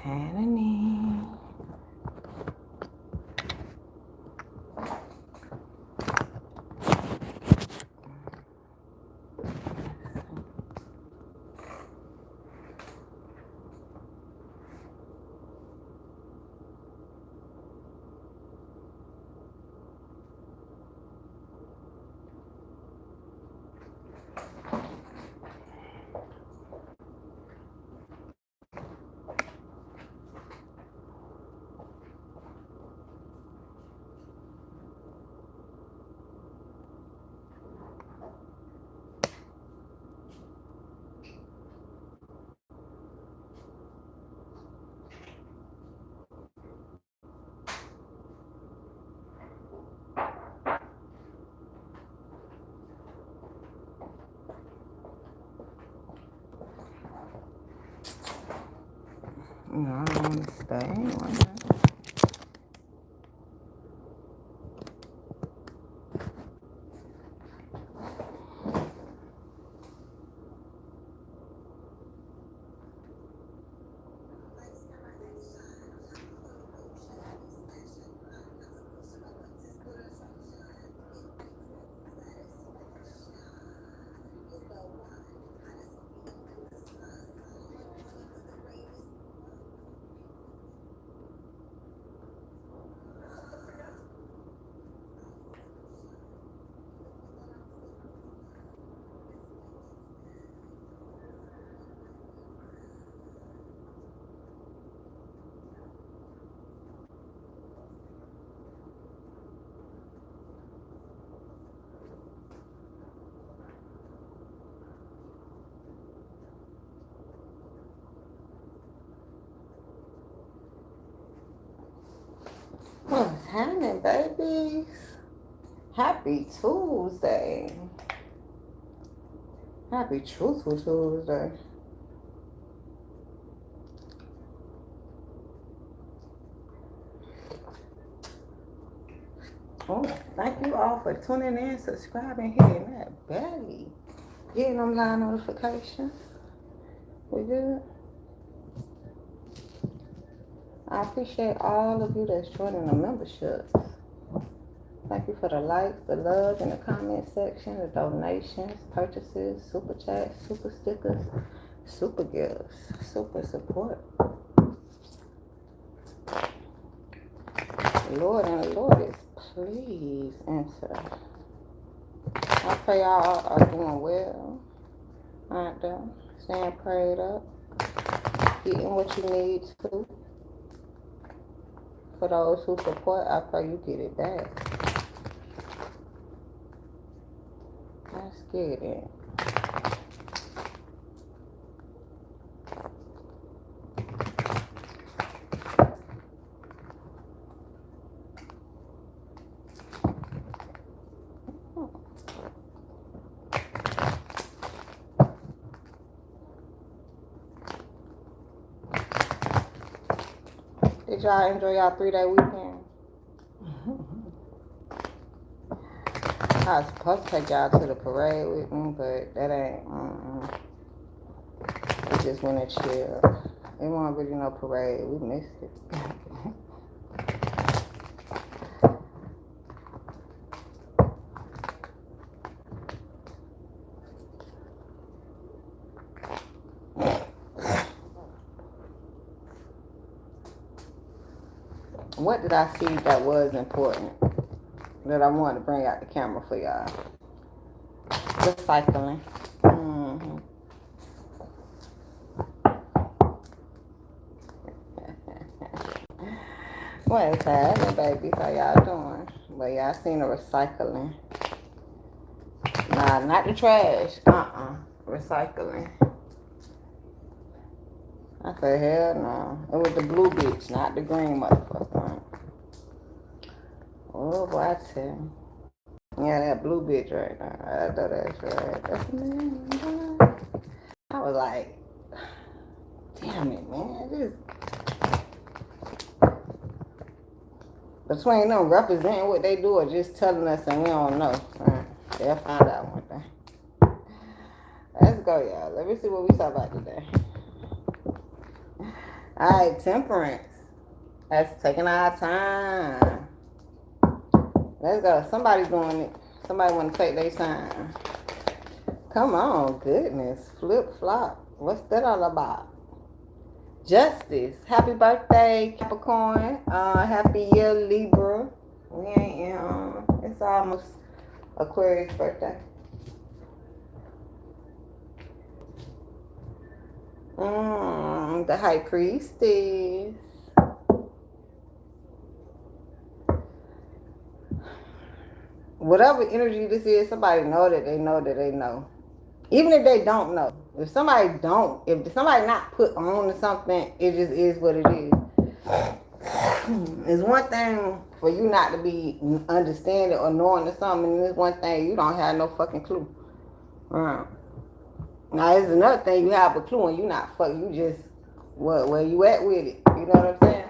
happening? No, I don't want to stay. Why not? What's happening, babies? Happy Tuesday. Happy Truthful Tuesday. Oh, thank you all for tuning in, subscribing, hitting that belly. Getting them live notifications. We good? I appreciate all of you that's joining the membership. Thank you for the likes, the love in the comment section, the donations, purchases, super chats, super stickers, super gifts, super support. Lord and the Lord is pleased enter. I pray y'all are doing well out there, staying prayed up, getting what you need to. For those who support, I pray you get it back. Let's get it. Did y'all enjoy y'all 3-day weekend? I was supposed to take y'all to the parade with me, but that ain't, we just went to chill. It wasn't really no parade. We missed it. What did I see that was important that I wanted to bring out the camera for y'all? Recycling. What is happening, babies? How y'all doing? But y'all seen the recycling. Nah, not the trash. Recycling. I said, hell no. It was the blue bitch, not the green motherfucker. Oh, boy, I tell you. Yeah, that blue bitch right now. I know that's right. That's the man. I was like, damn it, man. Just between them representing what they do or just telling us and we don't know. They'll find out one day. Let's go, y'all. Let me see what we talk about today. Alright, temperance. That's taking our time. Let's go. Somebody's doing it. Somebody want to take their time. Come on, goodness. Flip flop. What's that all about? Justice. Happy birthday, Capricorn. Happy year, Libra. We ain't in, it's almost Aquarius birthday. The High Priestess. Whatever energy this is, somebody know that they know that they know. Even if they don't know. If somebody not put on to something, it just is what it is. It's one thing for you not to be understanding or knowing or something, and it's one thing you don't have no fucking clue. Right. Now, it's another thing you have a clue and you not fuck. You just, where you at with it? You know what I'm saying?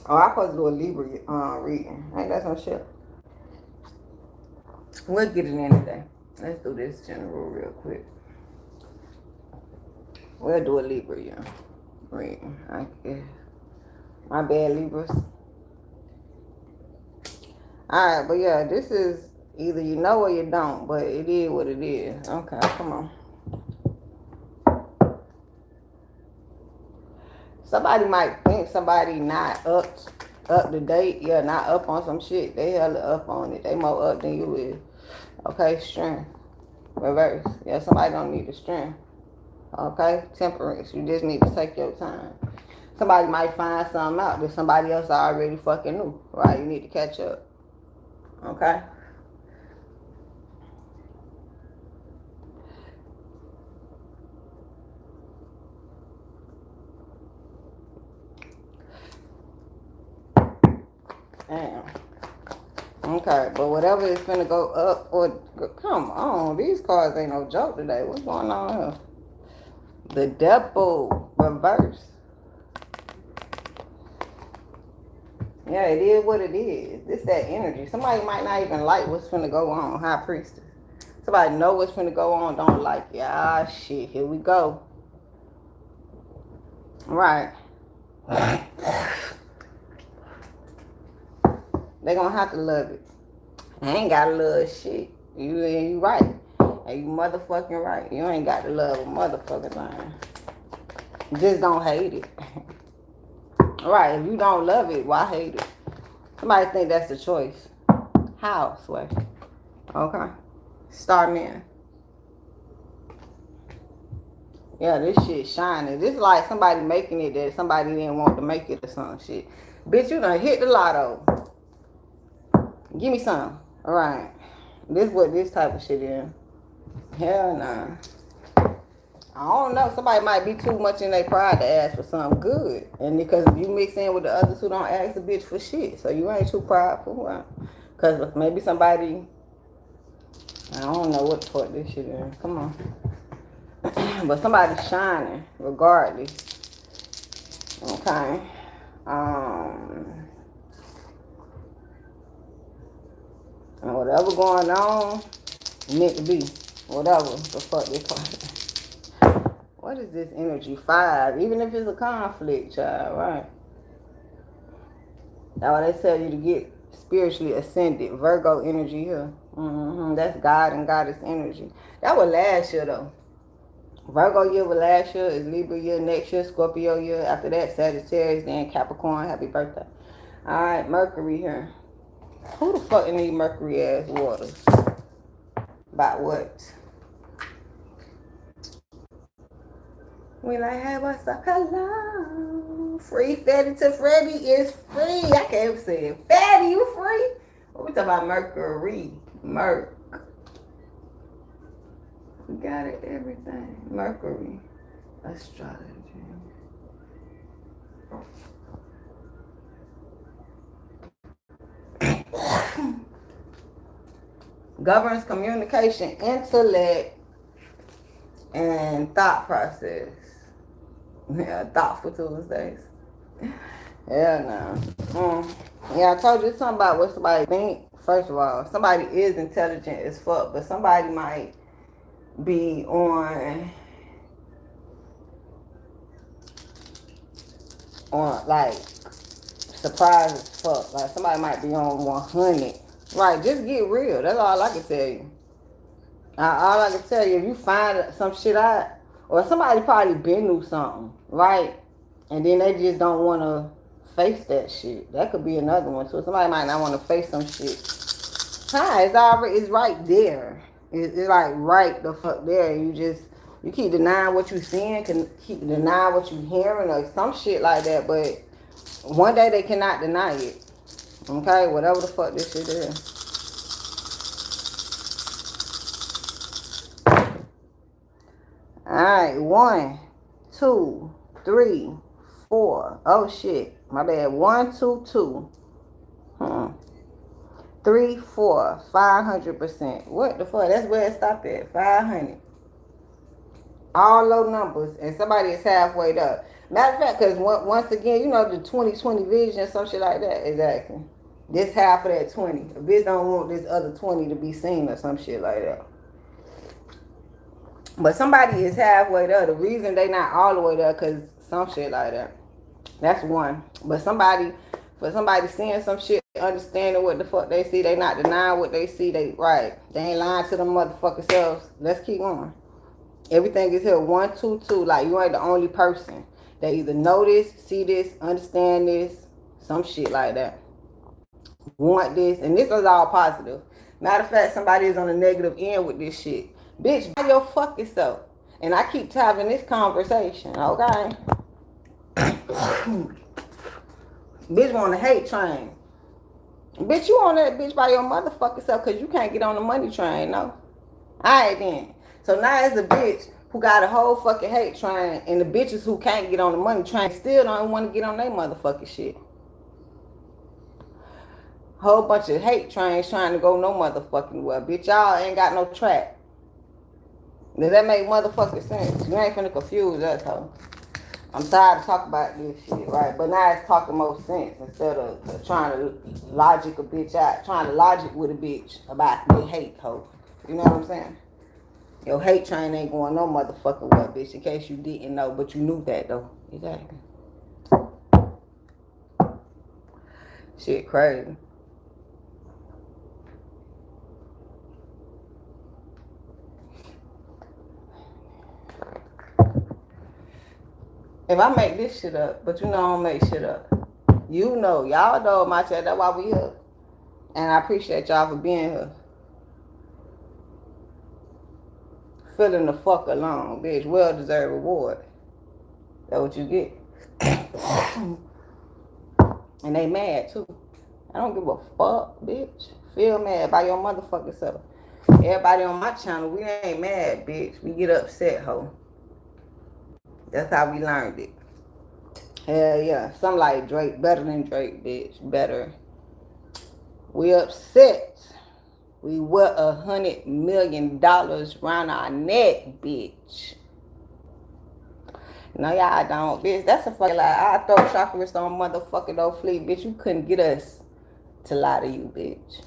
Oh, I'm supposed to do a Libra reading. Ain't that some shit? We'll get it in today. Let's do this general real quick. We'll do a Libra reading. I guess. My bad, Libras. Alright, but yeah, this is either you know or you don't, but it is what it is. Okay, come on. Somebody might think somebody not up to date. Yeah, not up on some shit. They hella up on it. They more up than you is. Okay, strength. Reverse. Yeah, somebody don't need the strength. Okay, temperance. You just need to take your time. Somebody might find something out that somebody else already fucking knew. Right? You need to catch up. Okay? Damn. Okay, but whatever is finna go up or come on, these cards ain't no joke today. What's going on here? The Devil reverse. Yeah, it is what it is. This that energy. Somebody might not even like what's finna go on. High Priestess. Somebody know what's finna go on, don't like it. Ah, shit, here we go. Right. They gonna have to love it. I ain't gotta love shit. You right. And you motherfucking right. You ain't got to love a motherfucking thing. Just don't hate it. Right, if you don't love it, why hate it? Somebody think that's the choice. How, Sway? Okay. Starman. Yeah, this shit shining. This is like somebody making it that somebody didn't want to make it or some shit. Bitch, you done hit the lotto. Give me some. Alright. This is what this type of shit is. Hell nah. I don't know. Somebody might be too much in their pride to ask for something good. And because you mix in with the others who don't ask a bitch for shit. So you ain't too prideful. Because maybe somebody, I don't know what the fuck this shit is. Come on. But somebody's shining regardless. Okay. And whatever going on, meant to be. Whatever the fuck they call it. What is this energy? 5. Even if it's a conflict, child, right? That's why they tell you to get spiritually ascended. Virgo energy here. That's God and Goddess energy. That was last year, though. Virgo year was last year. Is Libra year next year. Scorpio year. After that, Sagittarius. Then Capricorn. Happy birthday. All right, Mercury here. Who the fuck need Mercury ass waters? About what? We like, hey, what's up? Hello. Free Fetty to Freddy is free. I can't even say it. Fetty, you free? What we talking about? Mercury. Merc. We got it, everything. Mercury. Astrology. Governs communication, intellect, and thought process. Yeah, thoughtful Tuesdays. Yeah, no. Yeah, I told you something about what somebody think first of all, somebody is intelligent as fuck, but somebody might be on like surprised as fuck. Like somebody might be on 100. Right, just get real. That's all I can tell you. All I can tell you, if you find some shit out, or somebody probably been through something, right? And then they just don't want to face that shit. That could be another one too. Somebody might not want to face some shit. Hi, it's right there. It's like right the fuck there. You keep denying what you seeing, can keep denying what you hearing, or some shit like that. But one day they cannot deny it. Okay, whatever the fuck this shit is. Alright, 1, 2, 3, 4. Oh shit. My bad. 1, 2, 2. 3, 4. 500%. What the fuck? That's where it stopped at. 500. All low numbers. And somebody is halfway up. Matter of fact, because once again, you know the 20/20 vision, some shit like that. Exactly. This half of that 20. A bitch don't want this other 20 to be seen or some shit like that. But somebody is halfway there. The reason they not all the way there, because some shit like that. That's one. But for somebody seeing some shit, understanding what the fuck they see, they not denying what they see, they right. They ain't lying to them motherfucker selves. Let's keep going. Everything is here. 1, 2, 2. Like you ain't the only person. They either know this, see this, understand this, some shit like that. Want this, and this is all positive. Matter of fact, somebody is on the negative end with this shit. Bitch, by your fucking self. And I keep having this conversation, okay? Bitch want to hate train. Bitch, you on that bitch by your motherfucking self because you can't get on the money train, no? Alright then. So now it's a bitch who got a whole fucking hate train, and the bitches who can't get on the money train still don't want to get on their motherfucking shit. Whole bunch of hate trains trying to go no motherfucking well. Bitch, y'all ain't got no track. Does that make motherfucking sense? You ain't finna confuse us, ho. I'm tired of talking about this shit, right? But now it's talking more sense instead of trying to logic a bitch out, trying to logic with a bitch about their hate, ho. You know what I'm saying? Your hate train ain't going no motherfucking well, bitch, in case you didn't know, but you knew that, though. Exactly. Shit crazy. If I make this shit up, but you know I don't make shit up. You know, y'all know my chat, that's why we here. And I appreciate y'all for being here. Feeling the fuck alone, bitch. Well-deserved reward. That's what you get. And they mad, too. I don't give a fuck, bitch. Feel mad by your motherfucking self. Everybody on my channel, we ain't mad, bitch. We get upset, ho. That's how we learned it. Hell yeah. Some like Drake. Better than Drake, bitch. Better. We upset. We wear $100 million around our neck, bitch. No, y'all don't, bitch. That's a fucking lie. I throw chocolates on motherfucking old fleet, bitch. You couldn't get us to lie to you, bitch.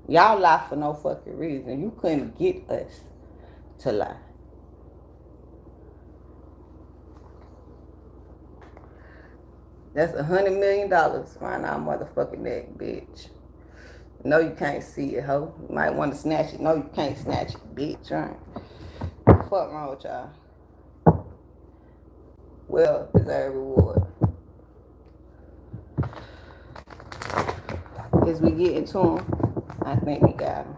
Y'all lie for no fucking reason. You couldn't get us to lie. That's $100 million around our motherfucking neck, bitch. No, you can't see it, ho. You might want to snatch it. No, you can't snatch it, bitch. Right? What the fuck wrong with y'all? Well, deserved reward. As we get into them, I think we got them.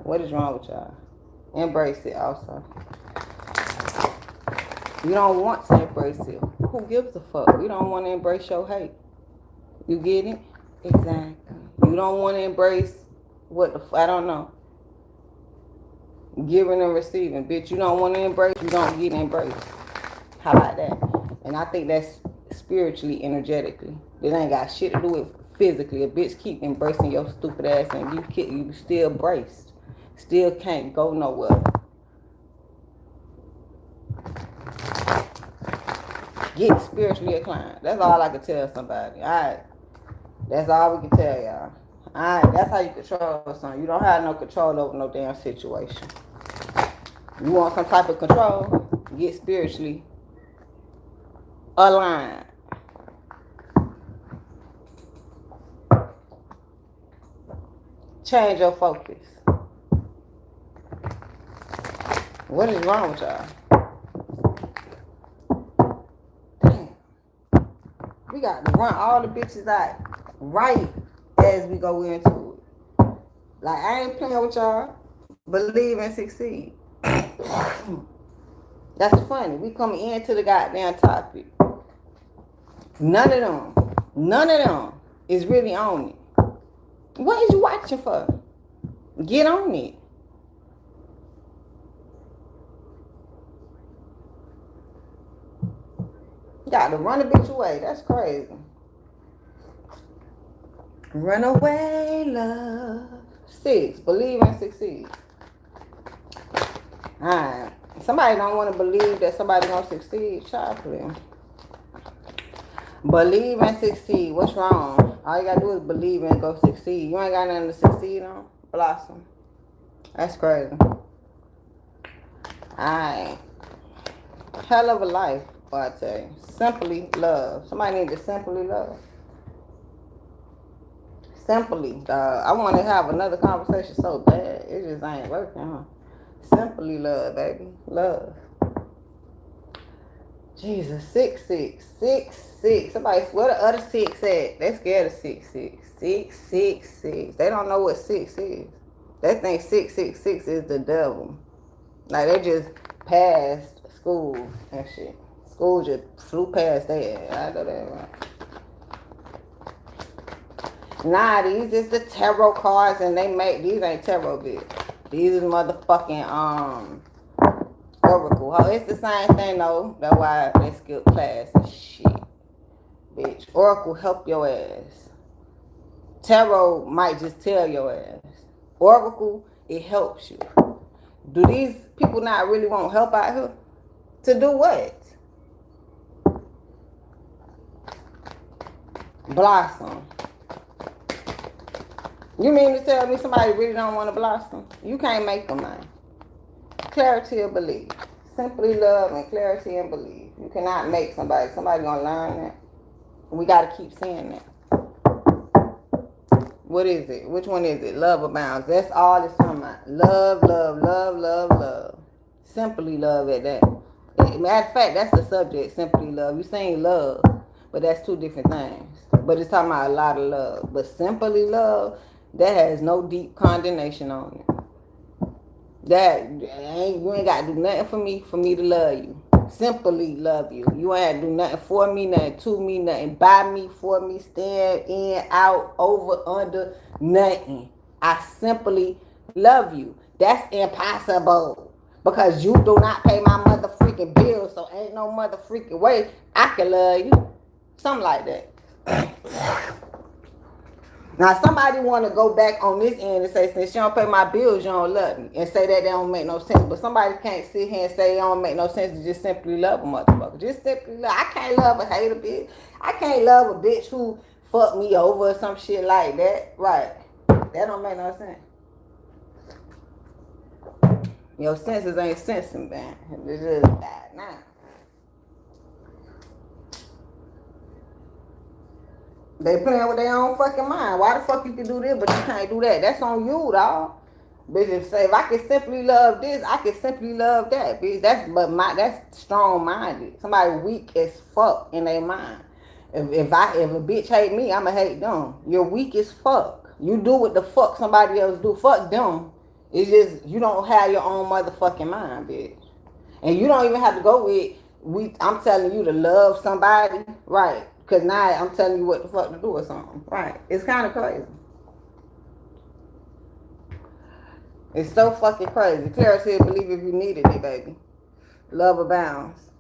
What is wrong with y'all? Embrace it also. You don't want to embrace it. Who gives a fuck? We don't want to embrace your hate. You get it? Exactly. You don't want to embrace what the I don't know. Giving and receiving. Bitch, you don't want to embrace, you don't get embraced. How about that? And I think that's spiritually, energetically. It ain't got shit to do with physically. A bitch keep embracing your stupid ass and you still braced. Still can't go nowhere. Get spiritually inclined. That's all I can tell somebody. Alright. That's all we can tell y'all. Alright, that's how you control something. You don't have no control over no damn situation. You want some type of control? Get spiritually aligned. Change your focus. What is wrong with y'all? Damn. We got to run all the bitches out right as we go into it. Like, I ain't playing with y'all. Believe and succeed. That's funny. We come into the goddamn topic. None of them is really on it. What is you watching for? Get on it. Got to run a bitch away. That's crazy. Run away, love. 6. Believe and succeed. Alright. Somebody don't want to believe that somebody gonna succeed. Chocolate. Believe and succeed. What's wrong? All you gotta do is believe and go succeed. You ain't got nothing to succeed on. Blossom. That's crazy. Alright. Hell of a life, boy, I tell you. Simply love. Somebody need to simply love. Simply. I want to have another conversation so bad. It just ain't working, huh? Simply love, baby. Love. Jesus. 6, 6. 6, 6. Somebody, where the other 6 at? They scared of 6, 6. 6, 6, 6. They don't know what 6 is. They think 6, 6, 6 is the devil. Like, they just passed school and shit. School just flew past that. I know that, right? Nah, these is the tarot cards, and they make these ain't tarot, bitch. These is motherfucking oracle. Oh, it's the same thing though. That's why they skip class and shit, bitch. Oracle help your ass. Tarot might just tell your ass. Oracle, it helps you. Do these people not really want help out here? To do what? Blossom. You mean to tell me somebody really don't want to blossom? You can't make them, man. Clarity of belief. Simply love and clarity and belief. You cannot make somebody. Somebody gonna learn that. We gotta keep saying that. What is it? Which one is it? Love abounds. That's all it's talking about. Love, love, love, love, love. Simply love at that. Matter of fact, that's the subject. Simply love. You saying love, but that's two different things. But it's talking about a lot of love. But simply love, that has no deep condemnation on it. You ain't got to do nothing for me to love you. Simply love you. You ain't do nothing for me, nothing to me, nothing by me, for me, stand in, out, over, under, nothing. I simply love you. That's impossible. Because you do not pay my mother freaking bills, so ain't no mother freaking way I can love you. Something like that. Now, somebody want to go back on this end and say, since you don't pay my bills, you don't love me. And say that don't make no sense. But somebody can't sit here and say it don't make no sense to just simply love a motherfucker. Just simply love. I can't love a hater bitch. I can't love a bitch who fucked me over or some shit like that. Right. That don't make no sense. Your senses ain't sensing, man. It's just bad now. They playing with their own fucking mind. Why the fuck you can do this, but you can't do that? That's on you, dog. Bitch, if I can simply love this, I can simply love that, bitch. That's strong-minded. Somebody weak as fuck in their mind. If a bitch hate me, I'ma hate them. You're weak as fuck. You do what the fuck somebody else do. Fuck them. It's just you don't have your own motherfucking mind, bitch. And you don't even have to go with I'm telling you to love somebody, right? Because now I'm telling you what the fuck to do or something. Right. It's kind of crazy. It's so fucking crazy. Clara said, believe if you needed it, baby. Love abounds.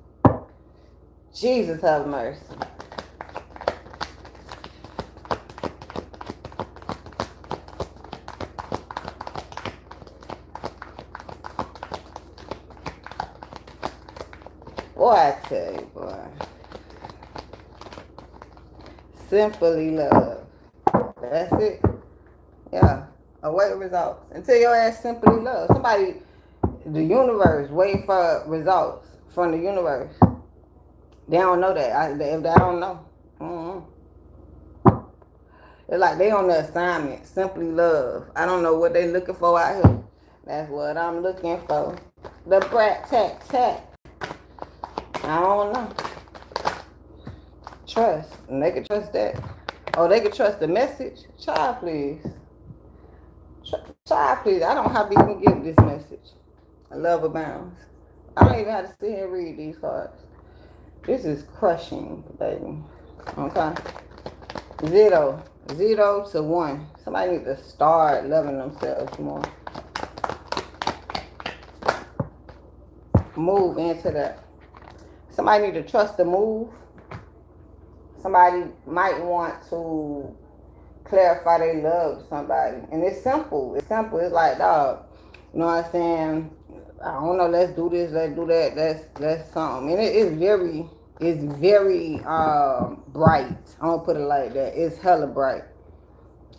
Jesus have mercy. Boy, I tell you, boy. Simply love. That's it. Yeah. Await results. Until your ass simply love. Somebody, the universe, wait for results from the universe. They don't know that. If they don't know. It's like they on the assignment. Simply love. I don't know what they looking for out here. That's what I'm looking for. The brat tat tat. I don't know. Trust. And they can trust that. Oh, they can trust the message? Child, please. Child, please. I don't have to even give this message. Love abounds. I don't even have to sit here and read these cards. This is crushing, baby. Okay? 0 to 1. Somebody needs to start loving themselves more. Move into that. Somebody need to trust the move. Somebody might want to clarify they love somebody. And it's simple. It's simple. It's like, dog, you know what I'm saying? I don't know, let's do this, let's do that. That's something. And it's very bright. I'm gonna put it like that. It's hella bright.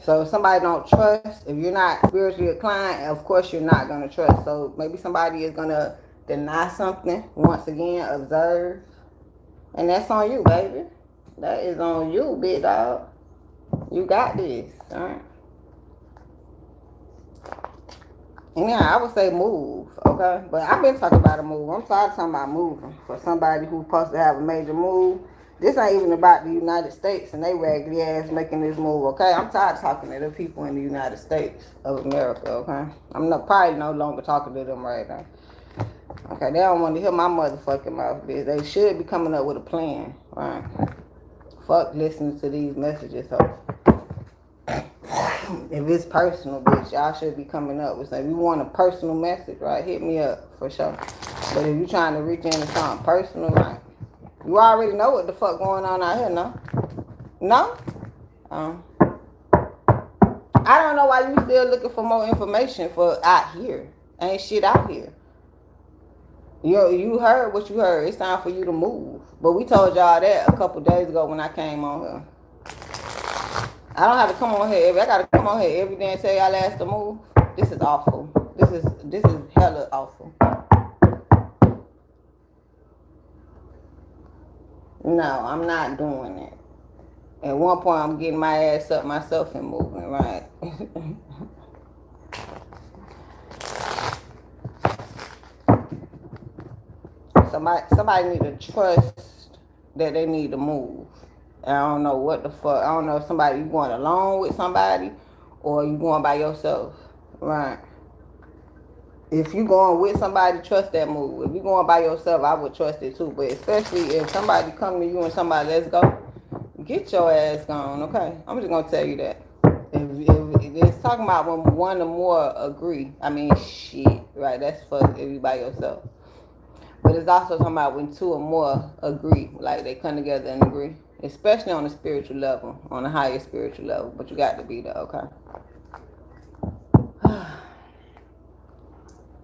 So if somebody don't trust, if you're not spiritually inclined, of course you're not gonna trust. So maybe somebody is gonna deny something. Once again, observe. And that's on you, baby. That is on you, big dog. You got this, alright? Anyhow, I would say move, okay? But I've been talking about a move. I'm tired of talking about moving. For somebody who's supposed to have a major move, this ain't even about the United States and they raggedy ass making this move, okay? I'm tired of talking to the people in the United States of America, okay? I'm probably no longer talking to them right now. Okay, they don't want to hear my motherfucking mouth, bitch. They should be coming up with a plan, right? Fuck listening to these messages, ho. If it's personal, bitch, y'all should be coming up with something. If you want a personal message, right, hit me up for sure. But if you're trying to reach into something personal, right, you already know what the fuck going on out here, no? No? I don't know why you still looking for more information for out here. Ain't shit out here. You heard what you heard. It's time for you to move. But we told y'all that a couple days ago when I came on here. I don't have to come on here. I gotta come on here every day and tell y'all ass to move. This is awful. This is hella awful. No, I'm not doing it. At one point, I'm getting my ass up myself and moving, right? Somebody need to trust that they need to move. I don't know what the fuck. I don't know if you going along with somebody or you going by yourself, right? If you going with somebody, trust that move. If you going by yourself, I would trust it too. But especially if somebody come to you and somebody, let's go, get your ass gone, okay? I'm just gonna tell you that. If it's talking about when one or more agree, I mean, shit, right? That's for if you by yourself. But it's also talking about when two or more agree, like they come together and agree, especially on a spiritual level, on a higher spiritual level. But you got to be there, okay?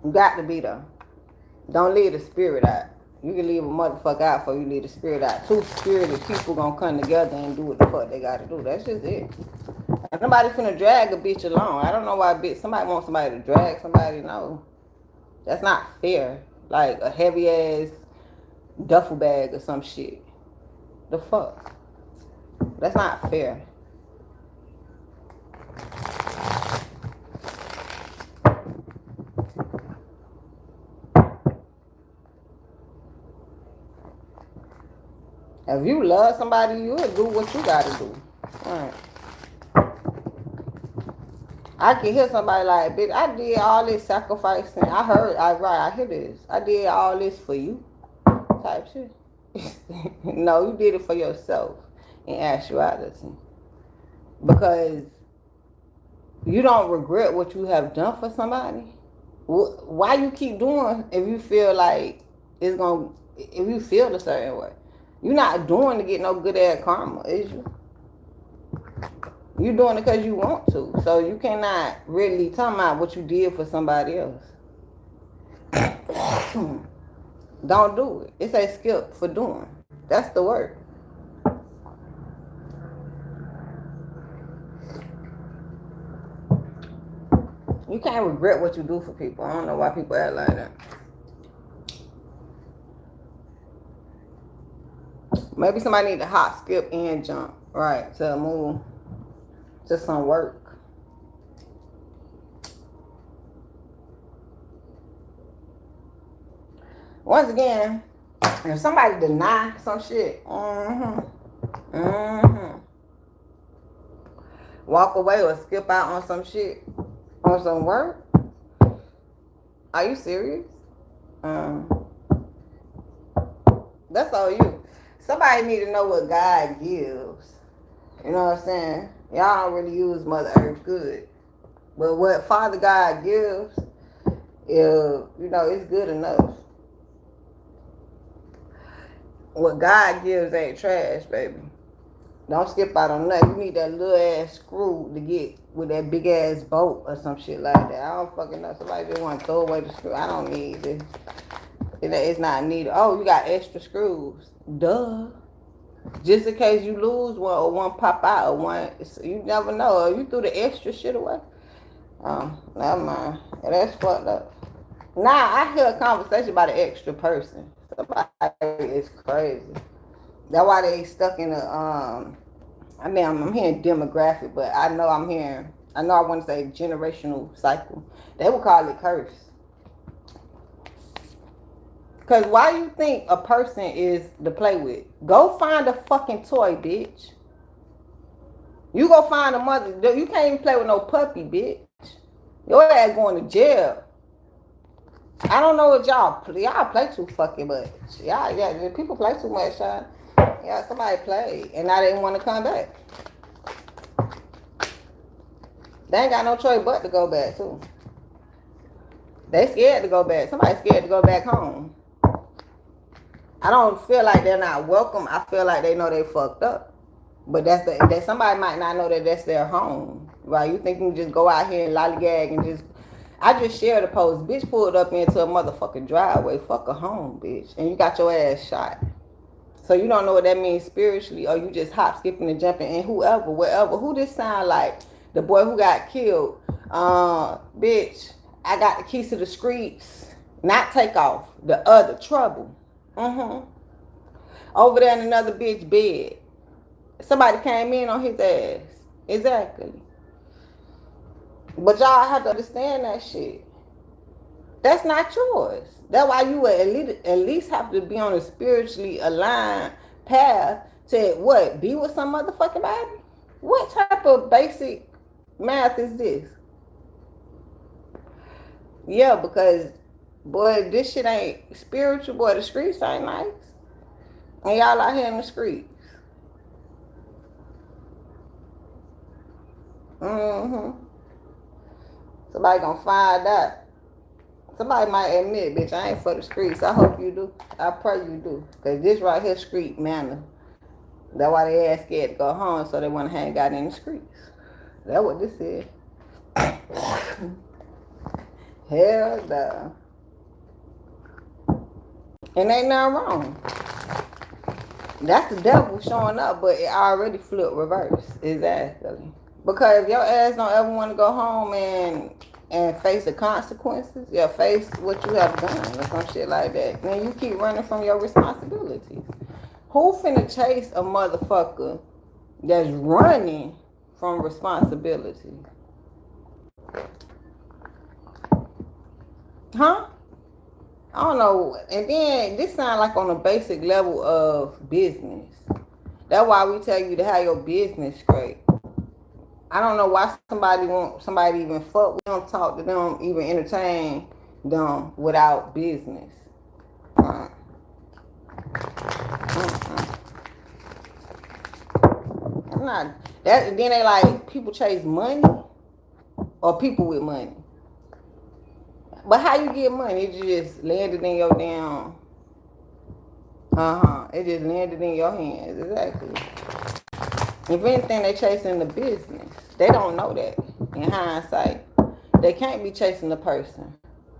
You got to be there. Don't leave the spirit out. You can leave a motherfucker out before you leave the spirit out. Two spirited people gonna come together and do what the fuck they gotta do. That's just it. And nobody finna drag a bitch along. I don't know why somebody wants somebody to drag somebody. No. That's not fair. Like a heavy ass duffel bag or some shit. The fuck? That's not fair. If you love somebody, you'll do what you gotta do. Alright. I can hear somebody like, bitch, I did all this sacrificing. I hear this. I did all this for you. Type shit. No, you did it for yourself in actuality. Because you don't regret what you have done for somebody. Why you keep doing if you feel like if you feel a certain way? You're not doing to get no good ass karma, is you? You're doing it because you want to. So you cannot really talk about what you did for somebody else. Don't do it. It's a skip for doing. That's the word. You can't regret what you do for people. I don't know why people act like that. Maybe somebody need to hop, skip, and jump, right, to move to some work. Once again, if somebody deny some shit, walk away or skip out on some shit, on some work, are you serious? That's all you. Somebody need to know what God gives. You know what I'm saying? Y'all don't really use Mother Earth good. But what Father God gives, it's good enough. What God gives ain't trash, baby. Don't skip out on nothing. You need that little ass screw to get with that big ass bolt or some shit like that. I don't fucking know. Somebody just want to throw away the screw. I don't need this. It's not needed. Oh, you got extra screws. Duh. Just in case you lose one or one pop out or one, you never know. You threw the extra shit away. Never mind. Yeah, that's fucked up. Now I hear a conversation about an extra person. Somebody is crazy. That's why they stuck in the I'm hearing demographic, but I know I want to say generational cycle. They would call it curse. Because why you think a person is to play with? Go find a fucking toy, bitch. You go find a mother. You can't even play with no puppy, bitch. Your ass going to jail. I don't know what y'all play too fucking much. Yeah, people play too much, y'all. Yeah, somebody played, and now they want to come back. They ain't got no choice but to go back, too. They scared to go back. Somebody's scared to go back home. I don't feel like they're not welcome. I feel like they know they fucked up. But that somebody might not know that that's their home. Right? You think you can just go out here and lollygag and just... I just shared a post. Bitch pulled up into a motherfucking driveway. Fuck a home, bitch. And you got your ass shot. So you don't know what that means spiritually, or you just hop, skipping, and jumping, and wherever. Who this sound like? The boy who got killed. Bitch, I got the keys to the streets. Not take off. The other trouble. Over there in another bitch bed. Somebody came in on his ass. Exactly. But y'all have to understand that shit. That's not yours. That's why you at least have to be on a spiritually aligned path to what? Be with some motherfucking body? What type of basic math is this? Yeah, because boy, this shit ain't spiritual. Boy, the streets ain't nice. And y'all out here in the streets. Somebody gonna find out. Somebody might admit, bitch, I ain't for the streets. I hope you do. I pray you do. Because this right here, street manner. That's why they ass scared to go home, so they want to hang out in the streets. That's what this is. Hell no. And ain't nothing wrong. That's the devil showing up, but it already flipped reverse. Exactly. Because if your ass don't ever want to go home and face the consequences, face what you have done or some shit like that, then you keep running from your responsibilities. Who finna chase a motherfucker that's running from responsibility? Huh? I don't know. And then this sound like on a basic level of business. That's why we tell you to have your business straight. I don't know why somebody even fuck with them, talk to them, even entertain them without business. I'm not that. Then they like people chase money or people with money. But how you get money? It just landed in your damn. It just landed in your hands. Exactly. If anything, they chasing the business. They don't know that. In hindsight, they can't be chasing the person.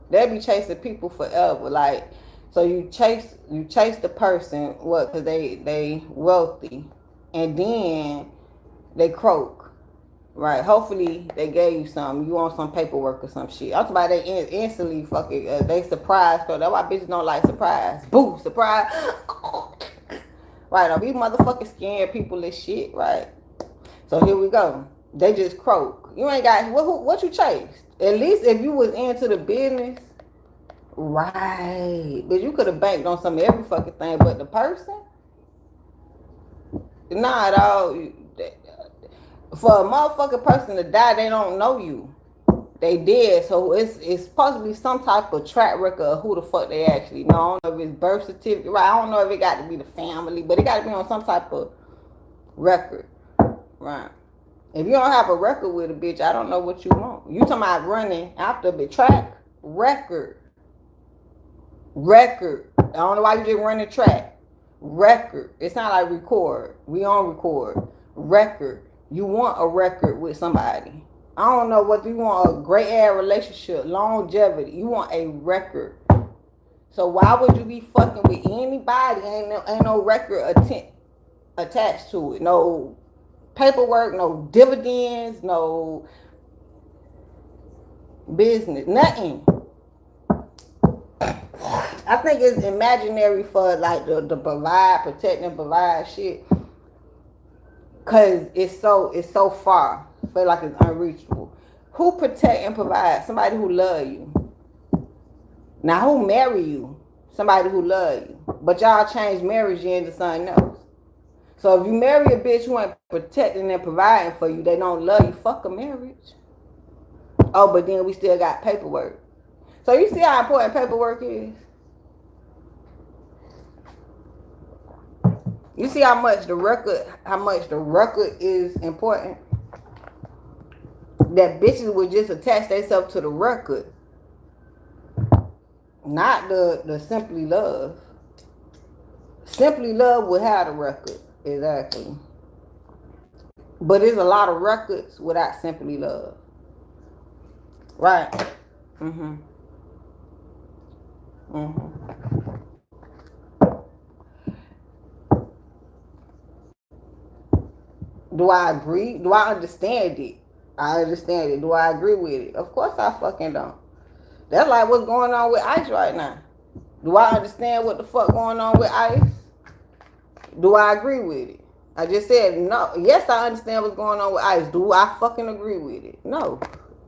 They'll be chasing people forever. Like, so you chase the person, what? Because they wealthy, and then they croak. Right. Hopefully they gave you something. You want some paperwork or some shit. I'm talking about they instantly fucking they surprised. Cause that's why bitches don't like surprise. Boo, surprise. Right. These motherfuckers scaring people and shit. Right. So here we go. They just croak. You ain't got what you chased. At least if you was into the business, right. But you could have banked on some every fucking thing. But the person, not at all. For a motherfucking person to die, they don't know you. They did, so it's supposed to be some type of track record of who the fuck they actually know. I don't know if it's birth certificate, right? I don't know if it got to be the family, but it got to be on some type of record, right? If you don't have a record with a bitch, I don't know what you want. You talking about running after the track record. I don't know why you just run the track record. It's not like record. We on record record. You want a record with somebody. I don't know whether you want a great ass relationship, longevity. You want a record. So why would you be fucking with anybody? Ain't no record attached to it. No paperwork, no dividends, no business, nothing. I think it's imaginary for like the provide, protect and provide shit. Cause it's so far. I feel like it's unreachable. Who protect and provide? Somebody who love you. Now who marry you? Somebody who love you. But y'all change marriage into something else. So if you marry a bitch who ain't protecting and providing for you, they don't love you, fuck a marriage. Oh, but then we still got paperwork. So you see how important paperwork is? You see how much the record is important? That bitches would just attach themselves to the record. Not the Simply Love. Simply Love would have the record. Exactly. But there's a lot of records without Simply Love. Right. Mm-hmm. Mm-hmm. Do I agree? Do I understand it? I understand it. Do I agree with it? Of course I fucking don't. That's like what's going on with ICE right now. Do I understand what the fuck going on with ICE? Do I agree with it? I just said no. Yes, I understand what's going on with ICE. Do I fucking agree with it? No.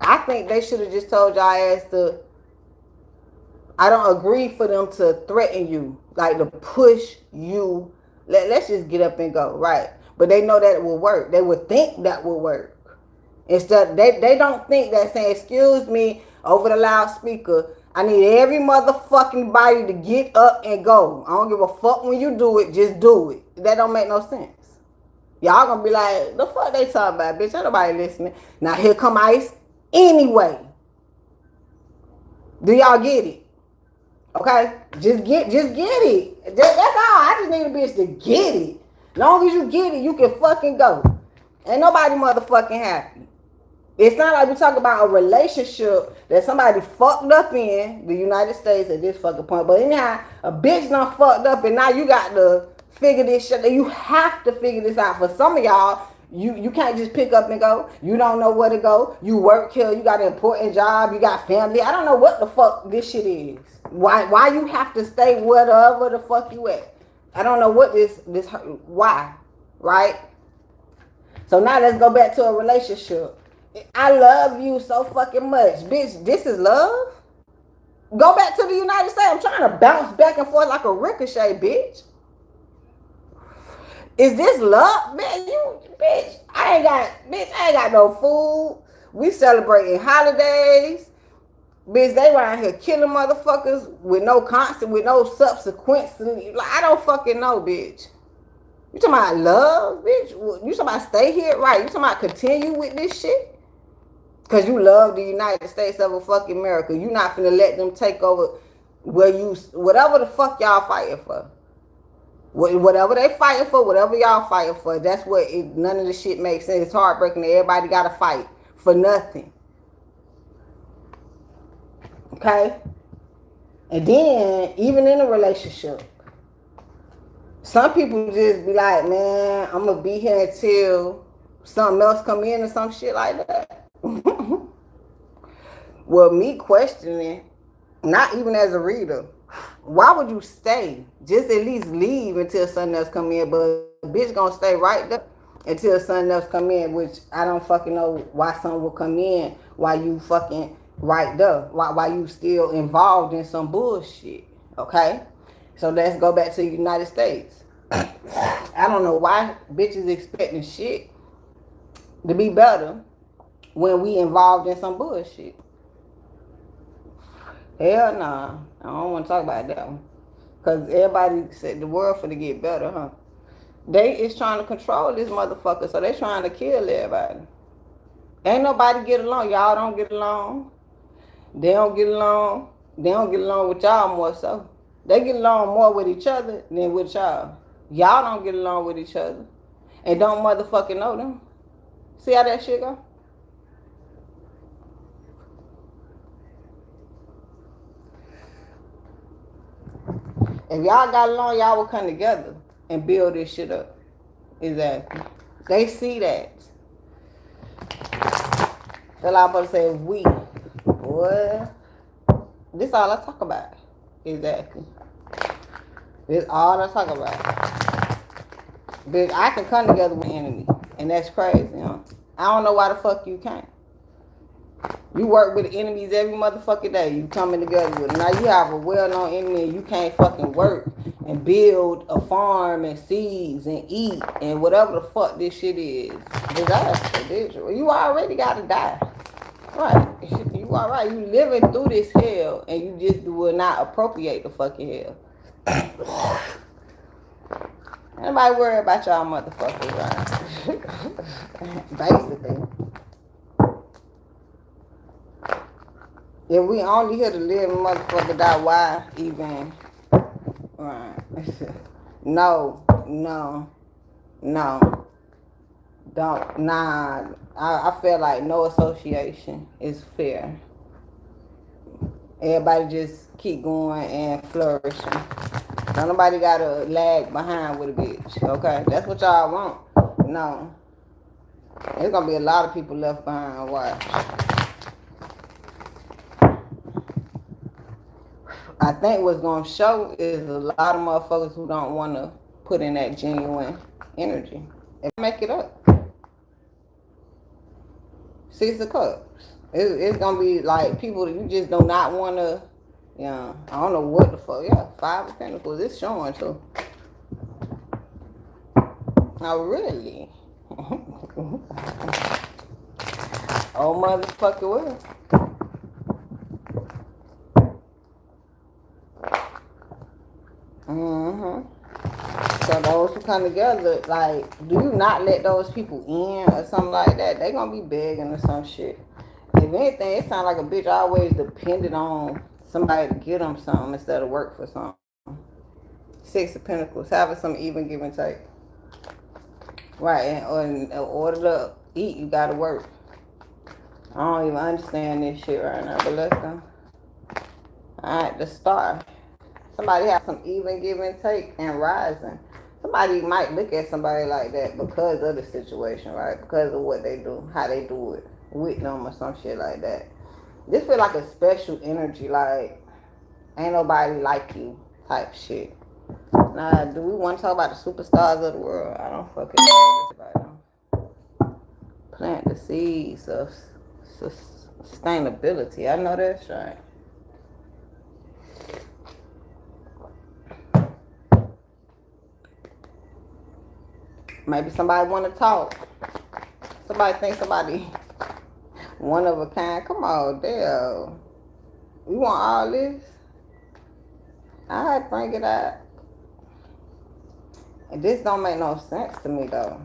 I think they should have just told y'all ass to. I don't agree for them to threaten you, like to push you. Let's just get up and go, right? But they know that it will work. They would think that will work. Instead, they don't think that saying, excuse me, over the loudspeaker, I need every motherfucking body to get up and go. I don't give a fuck when you do it, just do it. That don't make no sense. Y'all gonna be like, the fuck they talking about, bitch? Ain't nobody listening. Now here come ICE anyway. Do y'all get it? Okay? Just get it. That's all. I just need a bitch to get it. Long as you get it, you can fucking go. Ain't nobody motherfucking happy. It's not like we talk about a relationship that somebody fucked up in the United States at this fucking point. But anyhow, a bitch done fucked up and now you got to figure this shit. You have to figure this out. For some of y'all, you can't just pick up and go. You don't know where to go. You work here. You got an important job. You got family. I don't know what the fuck this shit is. Why you have to stay wherever the fuck you at? I don't know what this why, right? So now let's go back to a relationship. I love you so fucking much. Bitch, this is love? Go back to the United States. I'm trying to bounce back and forth like a ricochet, bitch. Is this love? Man, bitch, I ain't got no food. We celebrating holidays. Bitch, they around here killing motherfuckers with no subsequence. Like, I don't fucking know, bitch. You talking about love, bitch? You talking about stay here, right? You talking about continue with this shit? Because you love the United States of a fucking America. You not finna let them take over whatever the fuck y'all fighting for. Whatever they fighting for, whatever y'all fighting for, that's what none of the shit makes sense. It's heartbreaking that everybody gotta fight for nothing. Okay? And then, even in a relationship, some people just be like, man, I'm gonna be here until something else come in or some shit like that. Well, me questioning, not even as a reader, why would you stay? Just at least leave until something else come in. But a bitch gonna stay right there until something else come in, which I don't fucking know why something will come in while you fucking right there. Why you still involved in some bullshit. Okay? So let's go back to the United States. I don't know why bitches expecting shit to be better when we involved in some bullshit. Hell nah. I don't want to talk about that one. Because everybody said the world finna get better, huh? They is trying to control this motherfucker, so they trying to kill everybody. Ain't nobody get along. Y'all don't get along. They don't get along. They don't get along with y'all more so. They get along more with each other than with y'all. Y'all don't get along with each other. And don't motherfucking know them. See how that shit go? If y'all got along, y'all would come together and build this shit up. Exactly. They see that. They're like supposed to say we. Boy. This all I talk about. Exactly. This all I talk about. Bitch, I can come together with an enemy. And that's crazy, huh? I don't know why the fuck you can't. You work with enemies every motherfucking day. You coming together with them. Now you have a well-known enemy and you can't fucking work and build a farm and seeds and eat and whatever the fuck this shit is. Disaster, bitch. You already gotta die. Right. You alright. You living through this hell and you just will not appropriate the fucking hell. Nobody worry about y'all motherfuckers, right? Basically. If we only here to live, motherfucker, die, why even? Right. No. Don't. Nah. I feel like no association is fair. Everybody just keep going and flourishing. Don't nobody gotta lag behind with a bitch, okay? That's what y'all want. No. There's gonna be a lot of people left behind. Watch. I think what's gonna show is a lot of motherfuckers who don't wanna put in that genuine energy. If I make it up. 6 of Cups. It's gonna be like people you just do not wanna, yeah. I don't know what the fuck. Yeah, 5 of Pentacles. It's showing too. Oh really? Oh motherfucker will. So those who come together, like, do you not let those people in or something like that? They gonna be begging or some shit. If anything, it sounds like a bitch always depended on somebody to get them something instead of work for something. 6 of Pentacles, having some even give and take. Right, and in order to eat, you gotta work. I don't even understand this shit right now, but let's go. Alright, the star. Somebody have some even give and take and rising. Somebody might look at somebody like that because of the situation, right? Because of what they do, how they do it with them or some shit like that. This feel like a special energy, like ain't nobody like you type shit. Now, do we want to talk about the superstars of the world? I don't fucking know this about them. Plant the seeds of sustainability. I know that's right. Maybe somebody want to talk. Somebody think somebody one of a kind. Come on, damn. You want all this? Alright, bring it out. And this don't make no sense to me though.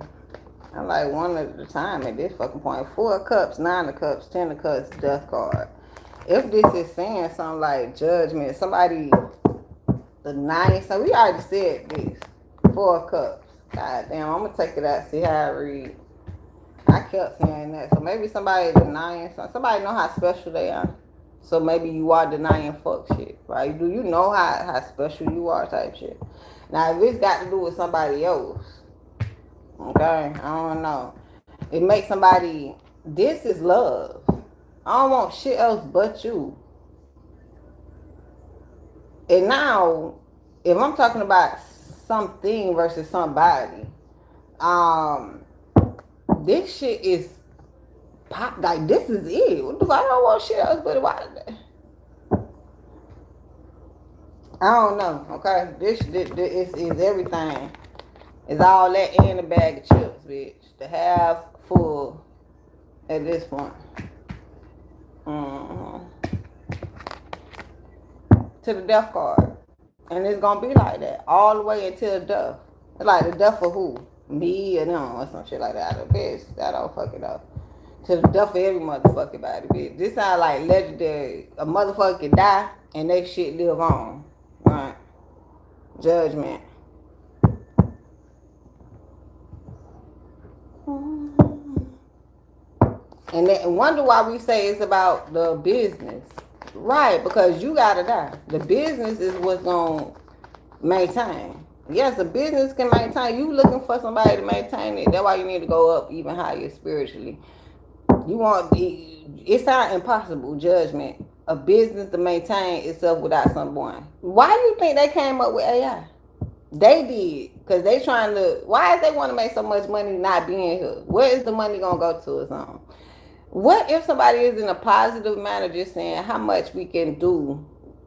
I'm like one at a time at this fucking point. 4 of Cups, 9 of Cups, 10 of Cups, Death card. If this is saying something like judgment, somebody, the 9, so we already said this. 4 of Cups. God damn, I'm gonna take it out, see how I read. I kept saying that. So maybe somebody denying something. Somebody know how special they are. So maybe you are denying fuck shit, right? Do you know how special you are type shit? Now, if it's got to do with somebody else, okay, I don't know. It makes somebody, this is love. I don't want shit else but you. And now, if I'm talking about something versus somebody, um, this shit is pop. Like, this is it. What the fuck? I don't want shit else but why? I don't know. Okay, this is everything. It's all that in the bag of chips, bitch. The half full at this point. Mm-hmm. To the death card. And it's gonna be like that all the way until death. It's like the death of who? Me or them or some shit like that. Bitch, that don't fuck it up. To the death of every motherfucking body, bitch. This sound like legendary. A motherfucker can die and they shit live on. Right? Judgment. And then wonder why we say it's about the business. Right, because you gotta die. The business is what's gonna maintain. Yes, a business can maintain. You looking for somebody to maintain it. That's why you need to go up even higher spiritually. You want, it's not impossible, judgment. A business to maintain itself without someone. Why do you think they came up with AI? They did. Because they trying to, why is they want to make so much money not being here? Where is the money going to go to or something? What if somebody is in a positive manner just saying how much we can do?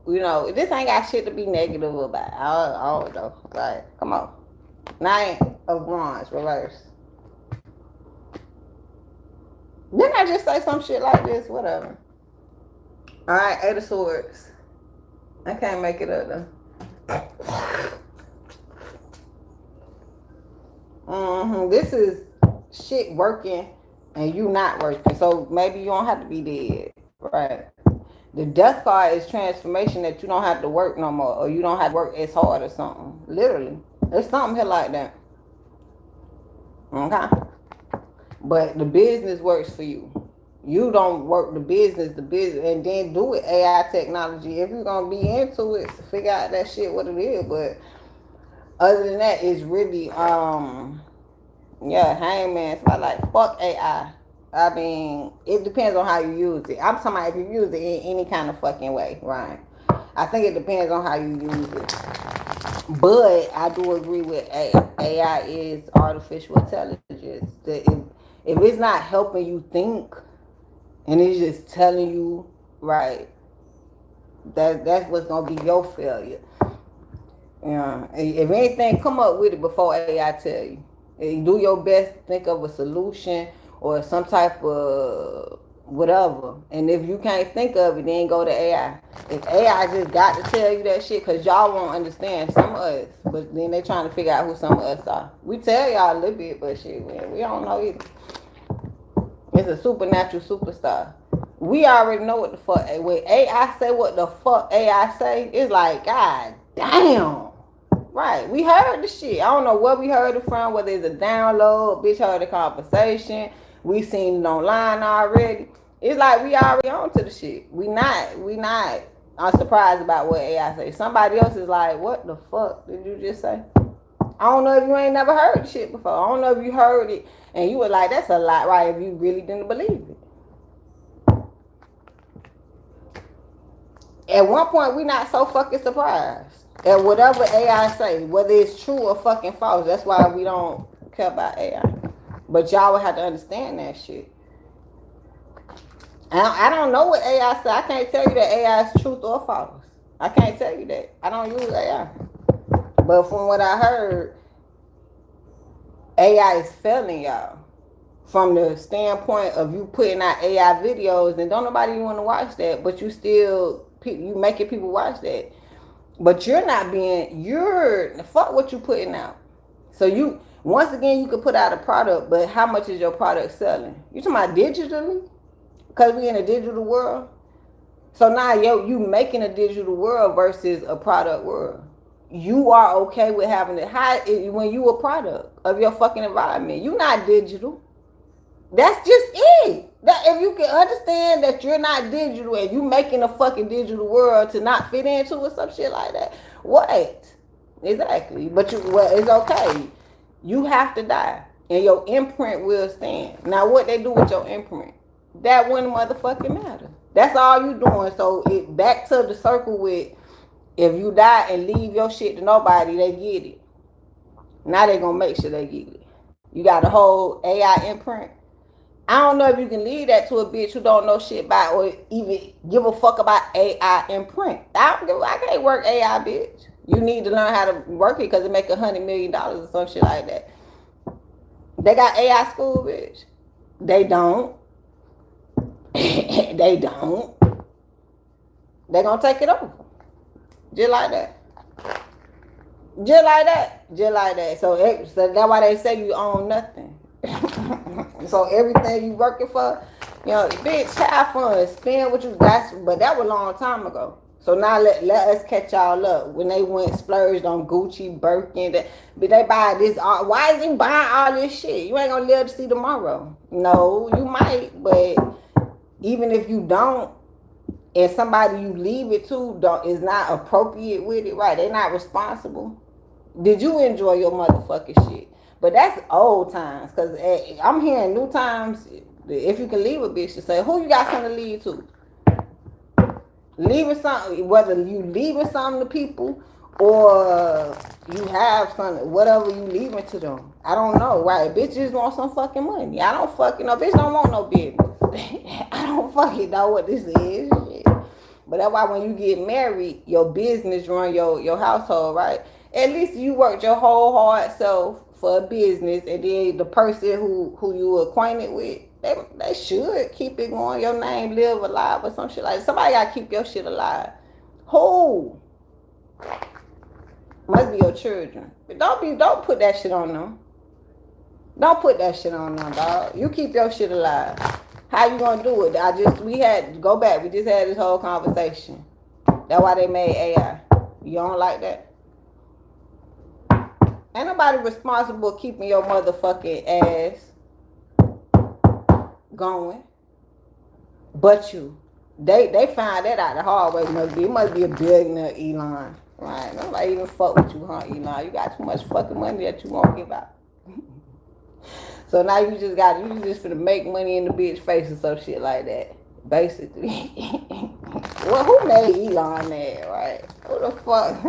You know, this ain't got shit to be negative about. I don't know. Like, come on. Nine of Wands, reverse. Didn't I just say some shit like this? Whatever. Alright, Eight of Swords. I can't make it up though. This is shit working and you not working. So maybe you don't have to be dead. Right. The death card is transformation that you don't have to work no more. Or you don't have to work as hard or something. Literally. There's something here like that. Okay. But the business works for you. You don't work the business, and then do it. AI technology. If you're gonna be into it, figure out that shit what it is. But other than that, it's really hangman. So I like fuck AI. I mean, it depends on how you use it. I'm talking about if you use it in any kind of fucking way, right? I think it depends on how you use it. But I do agree with AI is artificial intelligence. If it's not helping you think, and it's just telling you, right, that's what's gonna be your failure. Yeah. If anything, come up with it before AI tell you. Do your best to think of a solution or some type of whatever. And if you can't think of it, then go to AI. If AI just got to tell you that shit, because y'all won't understand some of us. But then they trying to figure out who some of us are. We tell y'all a little bit, but shit, we don't know either. It's a supernatural superstar. We already know what the fuck. When AI say what the fuck AI say, it's like, God damn. Right. We heard the shit. I don't know where we heard it from, whether it's a download, bitch heard the conversation. We seen it online already. It's like we already on to the shit. We not I'm surprised about what AI say. Somebody else is like, what the fuck did you just say? I don't know if you ain't never heard the shit before. I don't know if you heard it and you were like, that's a lot, right? If you really didn't believe it. At one point, we not so fucking surprised at whatever AI say, whether it's true or fucking false. That's why we don't care about AI. But y'all would have to understand that shit. I don't know what AI say. I can't tell you that AI is truth or false. I can't tell you that. I don't use AI. But from what I heard, AI is failing y'all. From the standpoint of you putting out AI videos and don't nobody want to watch that, but you making people watch that. But you're fuck what you putting out. So you, once again, you could put out a product, but how much is your product selling? You talking about digitally? Because we in a digital world. So now you making a digital world versus a product world. You are okay with having it high when you a product of your fucking environment. You not digital. That's just it. That if you can understand that you're not digital and you making a fucking digital world to not fit into it, some shit like that. What? Exactly. But it's okay. You have to die. and your imprint will stand. Now, what they do with your imprint, that wouldn't motherfucking matter. That's all you doing. So it back to the circle with, if you die and leave your shit to nobody, they get it. Now they gonna make sure they get it. You got a whole AI imprint. I don't know if you can leave that to a bitch who don't know shit about or even give a fuck about AI imprint. I can't work AI, bitch. You need to learn how to work it because it make $100 million or some shit like that. They got AI school, bitch. They don't. They don't. They gonna take it over. Just like that. Just like that. Just like that. So that's why they say you own nothing. So everything you working for, bitch, have fun, spend what you got. But that was a long time ago. So now let us catch y'all up. When they went splurged on Gucci, Birkin, but they buy this. Why is you buying all this shit? You ain't gonna live to see tomorrow. No, you might, but even if you don't, and somebody you leave it to is not appropriate with it, right? They're not responsible. Did you enjoy your motherfucking shit? But that's old times, because I'm hearing new times. If you can leave a bitch, to say, who you got something to leave to? Leaving something, whether you leaving something to people or you have something, whatever you leaving to them. I don't know, right? Bitches want some fucking money. I don't fucking know. Bitch don't want no business. I don't fucking know what this is. Shit. But that's why when you get married, your business run your household, right? At least you worked your whole hard self for a business, and then the person who you acquainted with, they should keep it going. Your name live alive or some shit like that. Somebody gotta keep your shit alive. Who? Must be your children. But don't put that shit on them. Don't put that shit on them, dog. You keep your shit alive. How you gonna do it? We just had this whole conversation. That's why they made AI. You don't like that? Ain't nobody responsible keeping your motherfucking ass going but you. They find that out the hard way. It must be a billionaire Elon. Right? Nobody even fuck with you, huh, Elon? You got too much fucking money that you won't give out. So now you just finna make money in the bitch face or some shit like that. Basically. Well, who made Elon mad, right? Who the fuck?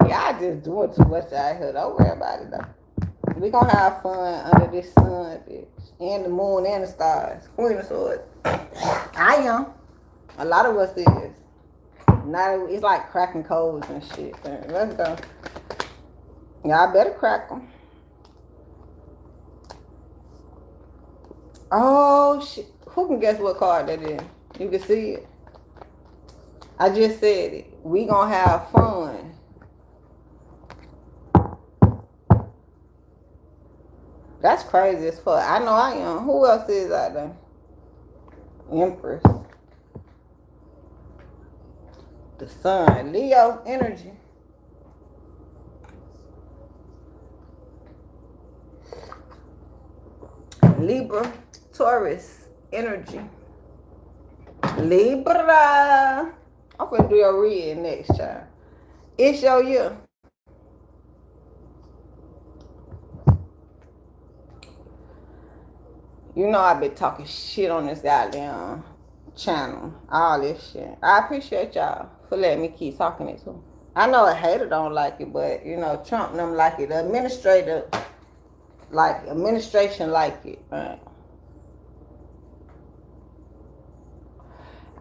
Y'all just doing too much out here. Don't worry about it though. We gonna have fun under this sun, bitch. And the moon and the stars. Queen of Swords. I am. A lot of us is. Now it's like cracking codes and shit. Let's go. Y'all better crack them. Oh shit. Who can guess what card that is? You can see it. I just said it. We gonna have fun. That's crazy as fuck. I know I am. Who else is out there? Empress. The sun. Leo energy. Libra. Taurus energy. Libra. I'm gonna do your reading next time. It's your year. You know I've been talking shit on this goddamn channel. All this shit. I appreciate y'all for letting me keep talking it too. I know a hater don't like it, but Trump don't like it. The administration like it. Right?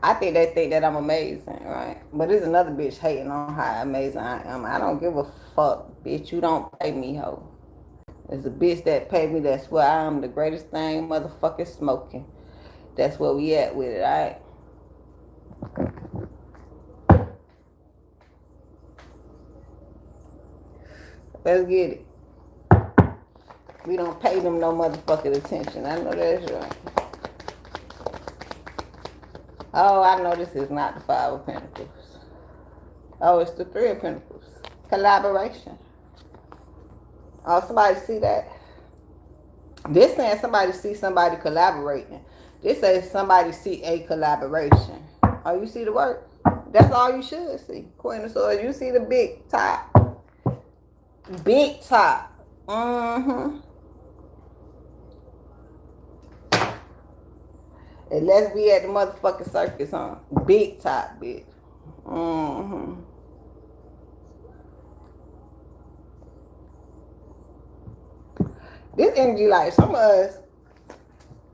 I think they think that I'm amazing, right? But there's another bitch hating on how amazing I am. I don't give a fuck, bitch. You don't pay me, ho. There's a bitch that paid me. That's where I am the greatest thing motherfucking smoking. That's where we at with it, alright? Let's get it. We don't pay them no motherfucking attention. I know that's right. Oh, I know this is not the Five of Pentacles. Oh, it's the Three of Pentacles. Collaboration. Oh, somebody see that? This saying somebody see somebody collaborating. This says somebody see a collaboration. Oh, you see the work? That's all you should see. Queen of Swords, you see the big top. Big top. Mm-hmm. And let's be at the motherfucking circus, huh? Big top, bitch. Mm-hmm. This energy, like some of us,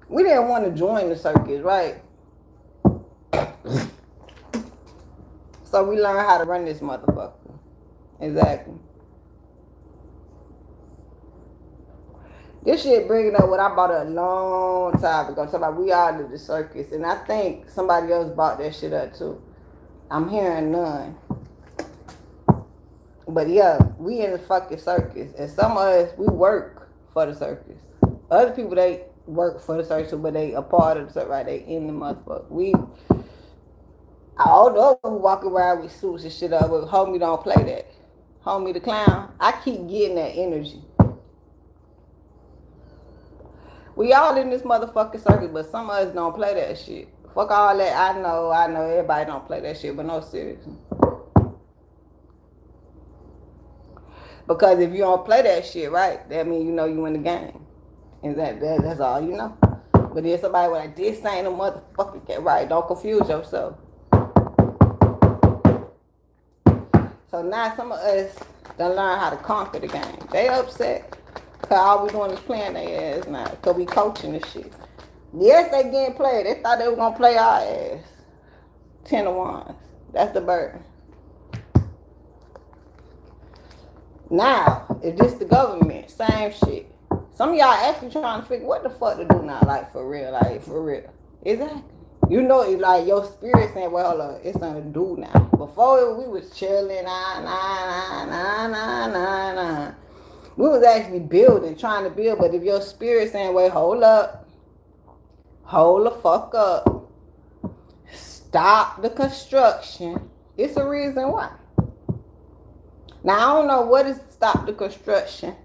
we didn't want to join the circus, right? So we learned how to run this motherfucker. Exactly. This shit bringing up what I bought a long time ago. Talking about we all did the circus. And I think somebody else bought that shit up too. I'm hearing none. But yeah, we in the fucking circus. And some of us, we work for the circus. Other people, they work for the circus, but they a part of the circus, right? They in the motherfucker. I don't know who walk around with suits and shit up, but homie don't play that. Homie the clown. I keep getting that energy. We all in this motherfucking circus, but some of us don't play that shit. Fuck all that. I know everybody don't play that shit, but no, seriously. Because if you don't play that shit, right, that means you know you in the game. And that's all you know. But then somebody was like, this ain't a motherfucking game, right? Don't confuse yourself. So now some of us done learn how to conquer the game. They upset. Because all we doing is playing their ass now. Because we coaching this shit. Yes, they getting played. They thought they were going to play our ass. 10 of wands. That's the burden. Now, if this the government, same shit. Some of y'all actually trying to figure what the fuck to do now, like for real, Exactly. You know, like your spirit saying, well, hold on, it's something to do now. Before we was chilling, we was actually building, trying to build. But if your spirit saying, wait, hold the fuck up, stop the construction, it's a reason why. Now, I don't know what is stop the construction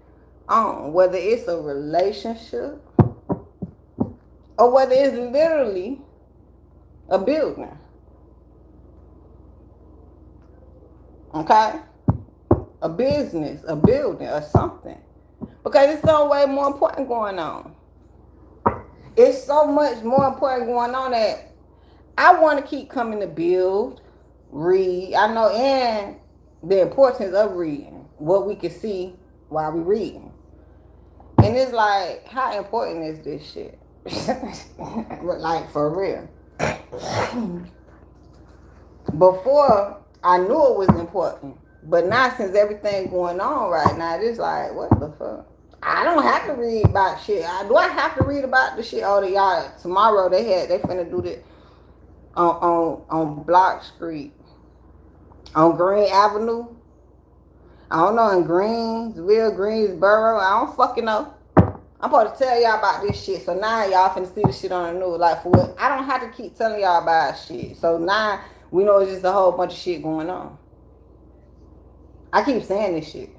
on, whether it's a relationship or whether it's literally a building. Okay? A business, a building, or something. Because it's so way more important going on. It's so much more important going on that I want to keep coming to build, read. I know, and the importance of reading, what we can see while we reading. And it's like, how important is this shit? Like, for real. Before, I knew it was important. But now, since everything going on right now, it's like, what the fuck? I don't have to read about shit. Do I have to read about the shit? Oh, y'all, tomorrow they finna do this on Block Street. On Green Avenue. I don't know, in Greensboro. I don't fucking know. I'm supposed to tell y'all about this shit. So now y'all finna see the shit on the news. Like, for what? I don't have to keep telling y'all about shit. So now we know it's just a whole bunch of shit going on. I keep saying this shit.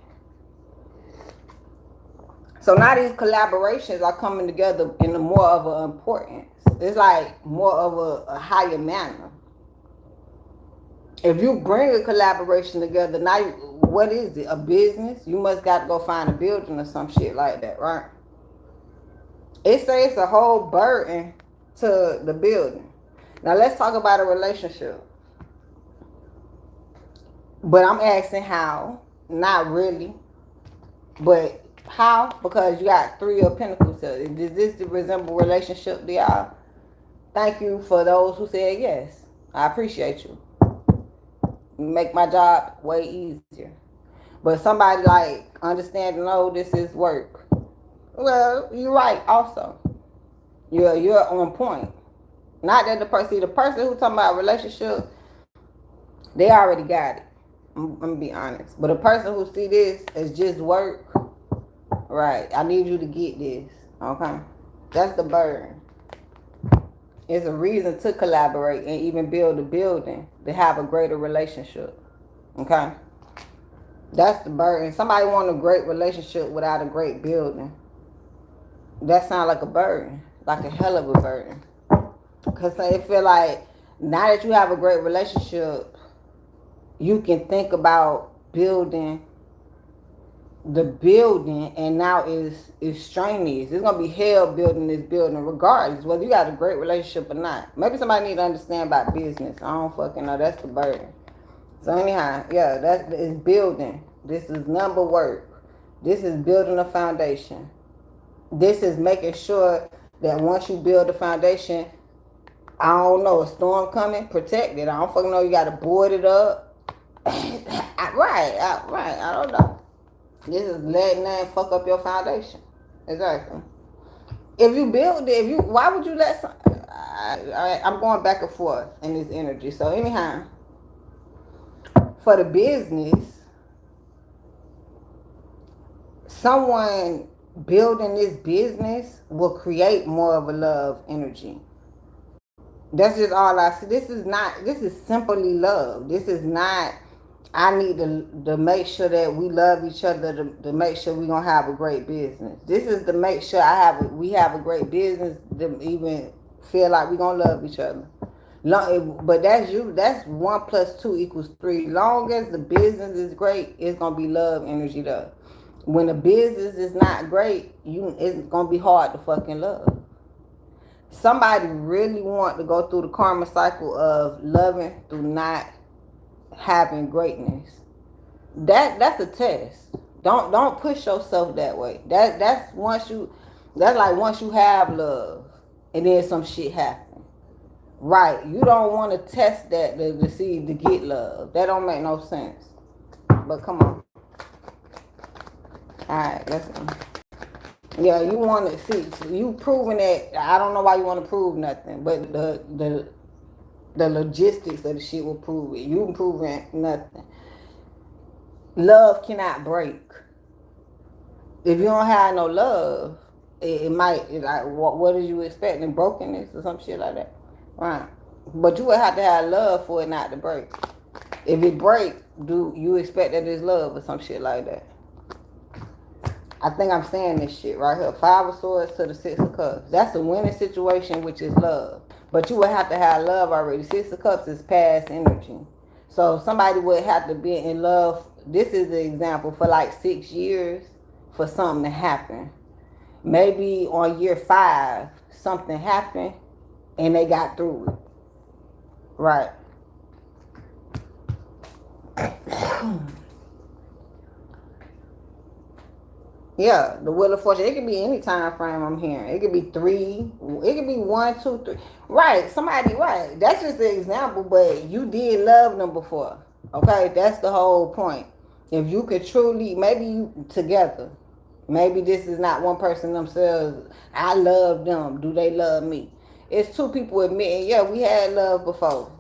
So now these collaborations are coming together in a more of an importance. It's like more of a higher manner. If you bring a collaboration together, now what is it? A business? You must got to go find a building or some shit like that, right? It says it's a whole burden to the building. Now let's talk about a relationship. But I'm asking how. Not really. But how? Because you got 3 of Pentacles. So does this resemble relationship to y'all? Thank you for those who said yes. I appreciate you. Make my job way easier. But somebody like understanding, no, this is work. Well, you're right. Also, you're on point. Not that the person who talking about relationship, they already got it. I'm gonna be honest. But a person who see this as just work, right? I need you to get this. Okay, that's the burden. It's a reason to collaborate and even build a building to have a greater relationship. Okay, that's the burden. Somebody want a great relationship without a great building. That sounds like a burden, like a hell of a burden. Because I feel like now that you have a great relationship, you can think about building the building, and now is strenuous. It's gonna be hell building this building, regardless whether you got a great relationship or not. Maybe somebody need to understand about business. I don't fucking know. That's the burden. So anyhow, yeah, that is building. This is number work. This is building a foundation. This is making sure that once you build the foundation, I don't know, a storm coming, protect it. I don't fucking know, you gotta board it up. right, I don't know. This is letting that fuck up your foundation. Exactly. If you build it, why would you let some, I'm going back and forth in this energy. So anyhow, for the business, someone building this business will create more of a love energy. That's just all I see. This is simply love. This is not, I need to make sure that we love each other to make sure we're going to have a great business. This is to make sure we have a great business to even feel like we're going to love each other. But that's 1 + 2 = 3. Long as the business is great, it's going to be love energy though. When the business is not great, it's going to be hard to fucking love. Somebody really want to go through the karma cycle of loving through not having greatness. That's a test. Don't push yourself that way. That's once you have love and then some shit happen. Right. You don't want to test that to see to get love. That don't make no sense. But come on. Alright, let's go. Yeah, you want to see, you proving that. I don't know why you want to prove nothing, but the logistics of the shit will prove it. You proving nothing. Love cannot break. If you don't have no love, it might, like, what did you expecting? Brokenness or some shit like that, right? But you would have to have love for it not to break. If it break, do you expect that it's love or some shit like that? I think I'm saying this shit right here. 5 of Swords to the 6 of Cups. That's a winning situation, which is love. But you would have to have love already. 6 of Cups is past energy. So somebody would have to be in love. This is the example for like 6 years for something to happen. Maybe on year 5, something happened and they got through it. Right. Yeah, the Wheel of Fortune. It could be any time frame I'm hearing. It could be 3. It could be 1, 2, 3. Right. Somebody, right. That's just an example, but you did love them before. Okay? That's the whole point. If you could truly, maybe you together. Maybe this is not one person themselves. I love them. Do they love me? It's 2 people admitting, yeah, we had love before.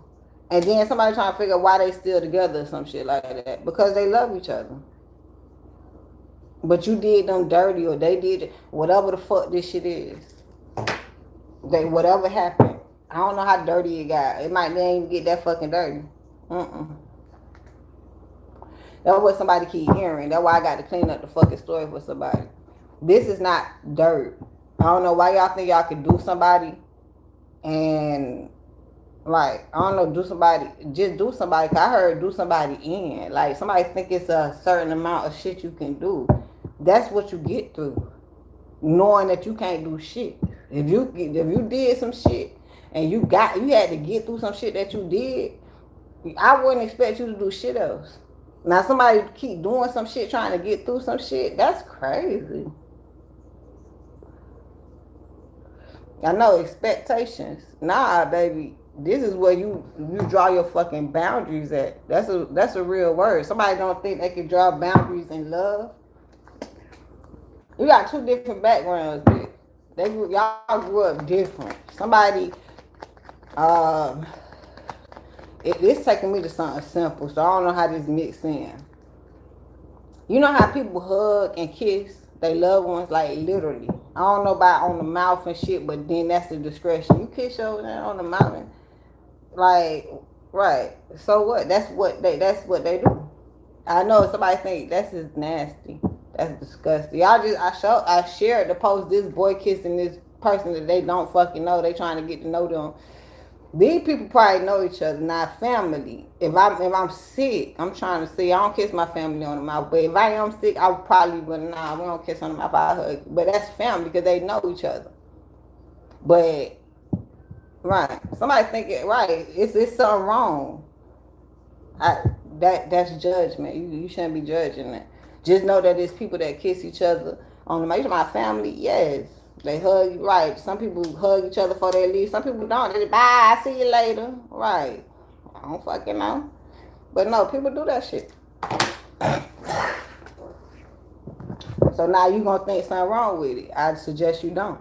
And then somebody trying to figure out why they still together or some shit like that. Because they love each other. But you did them dirty, or they did whatever the fuck this shit is. Whatever happened. I don't know how dirty it got. It might not even get that fucking dirty. That's what somebody keep hearing. That's why I got to clean up the fucking story for somebody. This is not dirt. I don't know why y'all think y'all can do somebody and, like, I don't know, just do somebody. Cause I heard do somebody in. Like, somebody think it's a certain amount of shit you can do. That's what you get through, knowing that you can't do shit. If you did some shit and you had to get through some shit that you did, I wouldn't expect you to do shit else. Now somebody keep doing some shit trying to get through some shit, that's crazy. I know, expectations. Nah, baby. This is where you draw your fucking boundaries at. That's a real word. Somebody don't think they can draw boundaries in love. You got 2 different backgrounds, bitch. Y'all grew up different. Somebody, it's taking me to something simple, so I don't know how this mix in. You know how people hug and kiss their loved ones, like literally. I don't know about on the mouth and shit, but then that's the discretion. You kiss your man on the mouth, and, like, right. So what? That's what they do. I know somebody think that's just nasty. That's disgusting. I shared the post, this boy kissing this person that they don't fucking know. They trying to get to know them. These people probably know each other, not family. If I'm sick, I'm trying to see. I don't kiss my family on the mouth, but if I am sick, I probably would. Nah, we don't kiss on the mouth. I hug, but that's family because they know each other. But right, somebody think it right. It's something wrong. I that's judgment. You shouldn't be judging that. Just know that it's people that kiss each other on the mouth. My family, yes. They hug, right. Some people hug each other before they leave. Some people don't. They just, bye, see you later. Right. I don't fucking know. But no, people do that shit. So now you gonna think something wrong with it. I'd suggest you don't.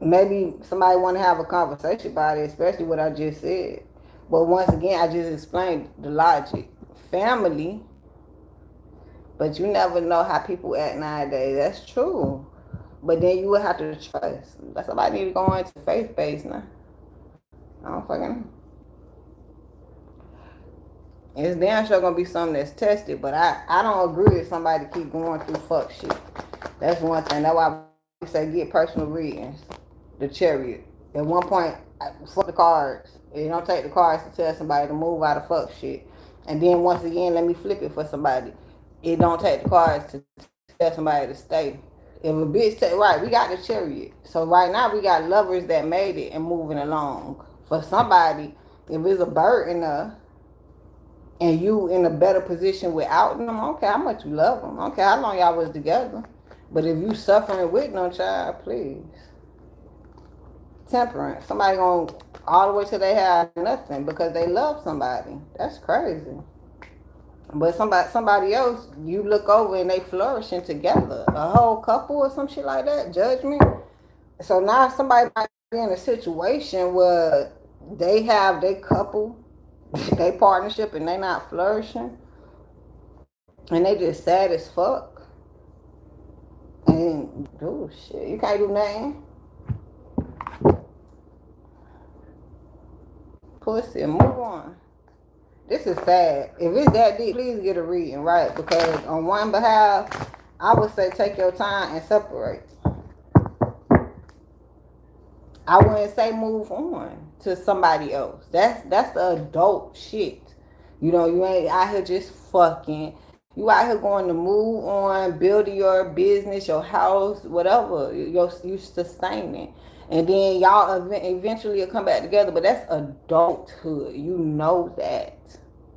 Maybe somebody want to have a conversation about it, especially what I just said. But once again, I just explained the logic. Family, but you never know how people act nowadays. That's true. But then you would have to trust. Somebody need to go into faith based now. I don't fucking know. It's damn sure gonna be something that's tested, but I don't agree with somebody to keep going through fuck shit. That's one thing. That's why we say get personal readings. The chariot. At one point, fuck the cards. You don't take the cards to tell somebody to move out of fuck shit. And then once again, let me flip it for somebody. It don't take the cards to tell somebody to stay. If a bitch take right, we got the chariot. So right now we got lovers that made it and moving along. For somebody, if it's a bird in there and you in a better position without them, okay, how much you love them. Okay, how long y'all was together. But if you suffering with no child, please. Temperance. Somebody gonna all the way till they have nothing because they love somebody. That's crazy. But somebody else, you look over and they flourishing together. A whole couple or some shit like that. Judgment. So now somebody might be in a situation where they have their couple, their partnership, and they not flourishing. And they just sad as fuck. And dude, shit, you can't do nothing. Pussy and move on. This is sad. If it's that deep, please get a reading, right? Because on one behalf, I would say take your time and separate. I wouldn't say move on to somebody else. That's the adult shit. You know, you ain't out here just fucking. You out here going to move on, building your business, your house, whatever. You sustaining. And then y'all eventually will come back together. But that's adulthood. You know that.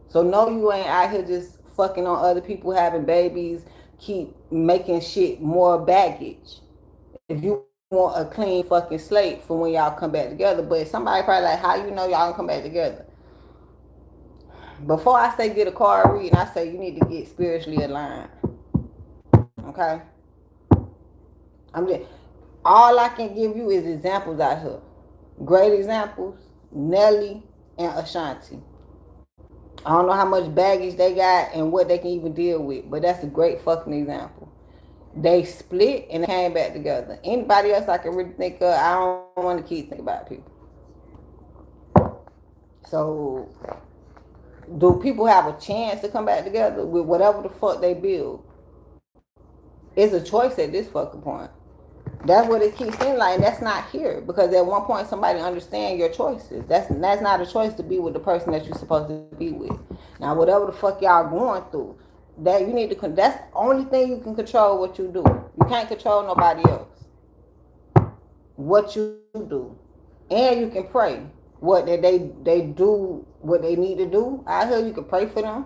So no, you ain't out here just fucking on other people, having babies, keep making shit more baggage. If you want a clean fucking slate for when y'all come back together. But somebody probably like, how you know y'all gonna come back together? Before I say get a card reading, I say you need to get spiritually aligned. Okay? I'm just all I can give you is examples out here. Great examples, Nelly and Ashanti. I don't know how much baggage they got and what they can even deal with, but that's a great fucking example. They split and they came back together. Anybody else I can really think of, I don't want to keep thinking about people. So, do people have a chance to come back together with whatever the fuck they build? It's a choice at this fucking point. That's what it keeps seeming like, and that's not here. Because at one point somebody understand your choices. That's not a choice to be with the person that you're supposed to be with. Now whatever the fuck y'all going through, that you need to that's the only thing you can control what you do. You can't control nobody else. What you do. And you can pray. What that they do what they need to do. I hear you can pray for them.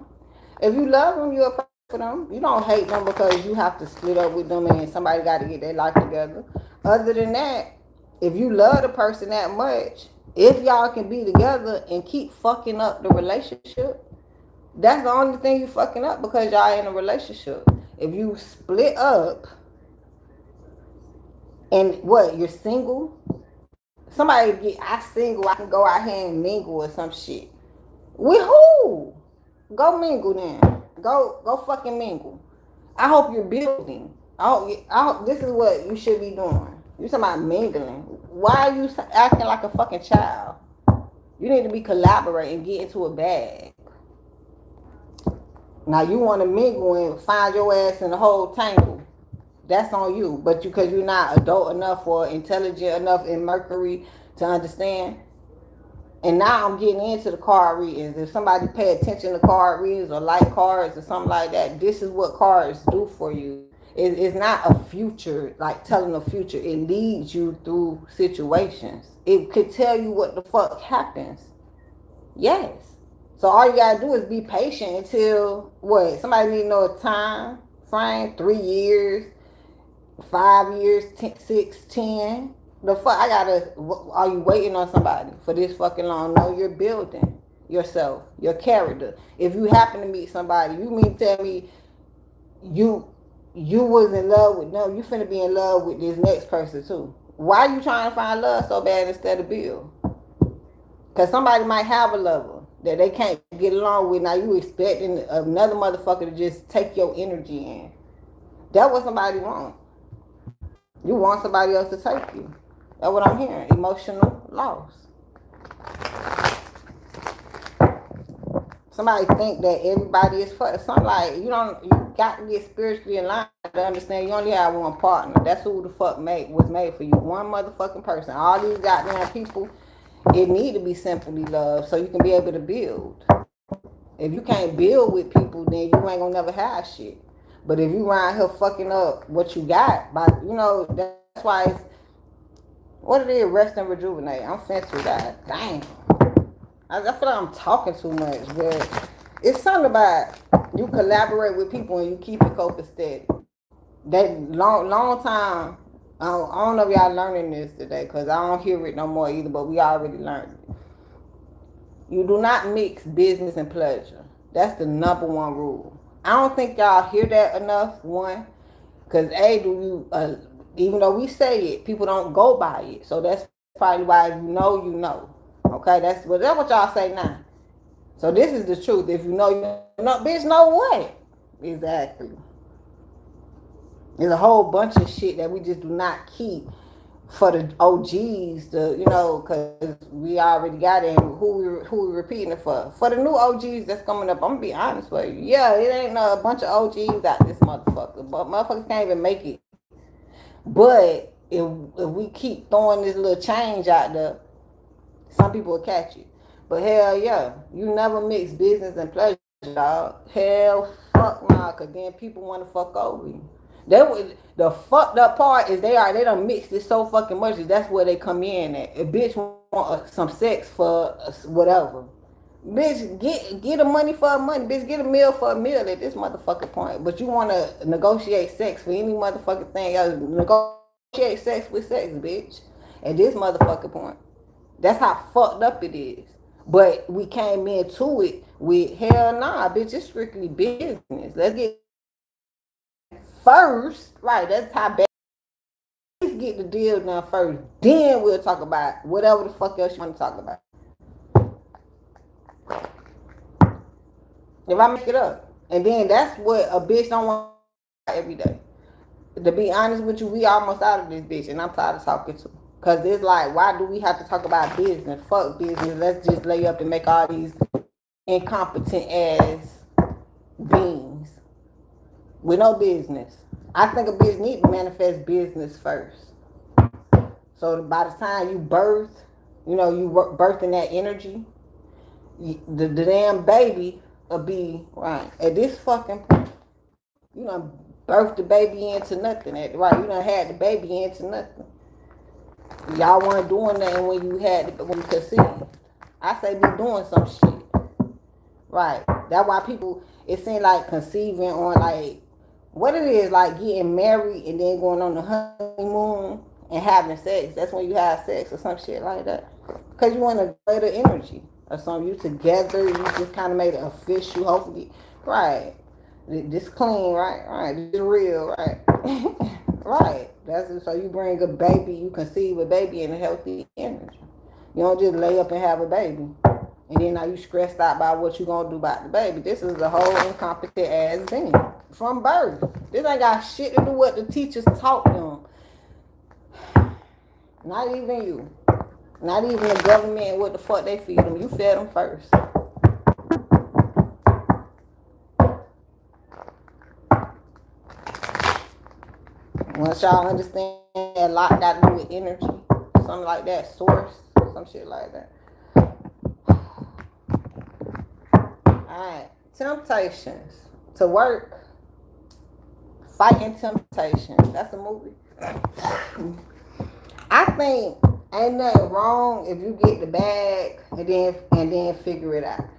If you love them, you'll pray for them. You don't hate them because you have to split up with them and somebody got to get their life together. Other than that, if you love the person that much, if y'all can be together and keep fucking up the relationship, that's the only thing you fucking up because y'all in a relationship. If you split up and what, you're single? Somebody get, I single, I can go out here and mingle or some shit. With who? Go mingle then. Go fucking mingle. I hope you're building. I hope this is what you should be doing. You talking about mingling. Why are you acting like a fucking child? You need to be collaborating, get into a bag. Now you want to mingle and find your ass in the whole tangle. That's on you. But because you're not adult enough or intelligent enough in Mercury to understand. And now I'm getting into the card readings. If somebody pay attention to card readings or like cards or something like that, this is what cards do for you. It's not a future, like telling a future. It leads you through situations. It could tell you what the fuck happens. Yes. So all you gotta do is be patient until what? Somebody need to know a time frame, 3 years, 5 years, 10, 6, 10. The fuck, I gotta. Are you waiting on somebody for this fucking long? No, you're building yourself, your character. If you happen to meet somebody, you mean tell me you you was in love with no, you finna be in love with this next person too. Why are you trying to find love so bad instead of build? Because somebody might have a lover that they can't get along with. Now you expecting another motherfucker to just take your energy in. That's what somebody wants. You want somebody else to take you. That's what I'm hearing. Emotional loss. Somebody think that everybody is for something like you got to get spiritually aligned to understand you only have one partner. That's who the fuck was made for you. One motherfucking person. All these goddamn people, it need to be simply love so you can be able to build. If you can't build with people, then you ain't gonna never have shit. But if you around here fucking up what you got, by that's why it's what it is, rest and rejuvenate. I'm finished with that. Dang. I feel like I'm talking too much, but it's something about you collaborate with people and you keep it copacetic. That long time. I don't know if y'all learning this today because I don't hear it no more either. But we already learned it. You do not mix business and pleasure. That's the number one rule. I don't think y'all hear that enough. One, because even though we say it, people don't go by it. So that's probably why you know. Okay, that's what y'all say now. So this is the truth. If you know, bitch, know what? Exactly. There's a whole bunch of shit that we just do not keep for the OGs, because we already got it. And who we repeating it for? For the new OGs that's coming up, I'm gonna be honest with you. Yeah, it ain't a bunch of OGs out this motherfucker, but motherfuckers can't even make it. But if we keep throwing this little change out there, some people will catch it. But hell yeah, you never mix business and pleasure, dog. Hell fuck nah, cause then people want to fuck over you. The fucked up part is they done mixed it so fucking much that that's where they come in at. A bitch want some sex for whatever. Bitch, get the money for money. Bitch, get a meal for a meal at this motherfucking point. But you want to negotiate sex for any motherfucking thing else. Negotiate sex with sex, bitch. At this motherfucking point. That's how fucked up it is. But we came into it with hell nah, bitch. It's strictly business. Let's get first. Right, that's how bad. Let's get the deal done first. Then we'll talk about whatever the fuck else you want to talk about. If I make it up. And then that's what a bitch don't want every day. To be honest with you, we almost out of this bitch. And I'm tired of talking to. Because it's like, why do we have to talk about business? Fuck business. Let's just lay up and make all these incompetent ass beings with no business. I think a bitch need to manifest business first. So by the time you birth, you birthing that energy, the damn baby will be right at this fucking point. You done birthed the baby into nothing. Right? You done had the baby into nothing. Y'all weren't doing nothing when you conceived. I say be doing some shit. Right. That's why people, it seems like conceiving on like, what it is, like getting married and then going on the honeymoon and having sex. That's when you have sex or some shit like that. Because you want a greater energy or something. You together, you just kind of made it official, hopefully. Right. This clean, right? Right. This real, right? Right. That's it. So you bring a baby, you conceive a baby in a healthy energy. You don't just lay up and have a baby. And then now you stressed out about what you gonna do about the baby. This is a whole incompetent ass thing. From birth. This ain't got shit to do with what the teachers taught them. Not even you. Not even the government and what the fuck they feed them. You fed them first. But y'all understand a lot got to do with energy. Something like that. Source. Some shit like that. Alright. Temptations. To work. Fighting Temptations. That's a movie. I think ain't nothing wrong if you get the bag and then figure it out.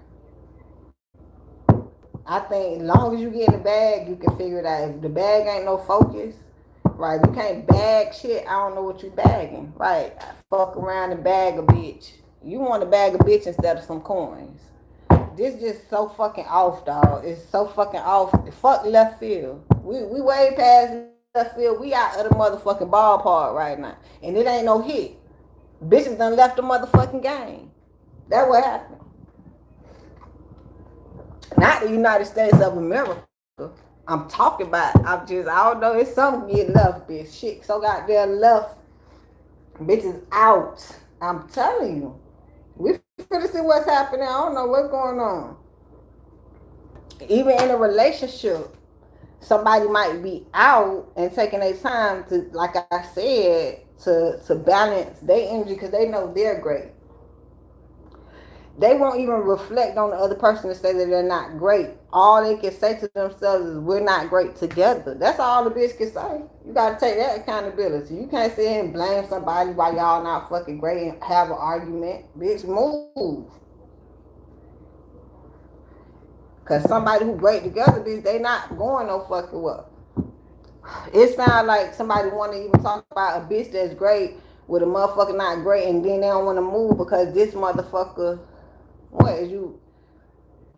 I think as long as you get in the bag, you can figure it out. If the bag ain't no focus, right? You can't bag shit. I don't know what you bagging, right? Fuck around and bag a bitch. You want to bag a bitch instead of some coins. This just so fucking off, dog. It's so fucking off. Fuck left field. We way past left field. We out of the motherfucking ballpark right now, and it ain't no hit. Bitches done left the motherfucking game. That what happened. Not the United States of America. I'm talking about. I don't know. It's something getting left, bitch. Shit, so goddamn left. Bitches out. I'm telling you. We finna see what's happening. I don't know what's going on. Even in a relationship, somebody might be out and taking their time to, like I said, to balance their energy because they know they're great. They won't even reflect on the other person and say that they're not great. All they can say to themselves is, we're not great together. That's all the bitch can say. You got to take that accountability. You can't sit here and blame somebody while y'all not fucking great and have an argument. Bitch, move. Because somebody who great together, bitch, they not going no fucking well. It sounds like somebody want to even talk about a bitch that's great with a motherfucker not great, and then they don't want to move because this motherfucker... What is you?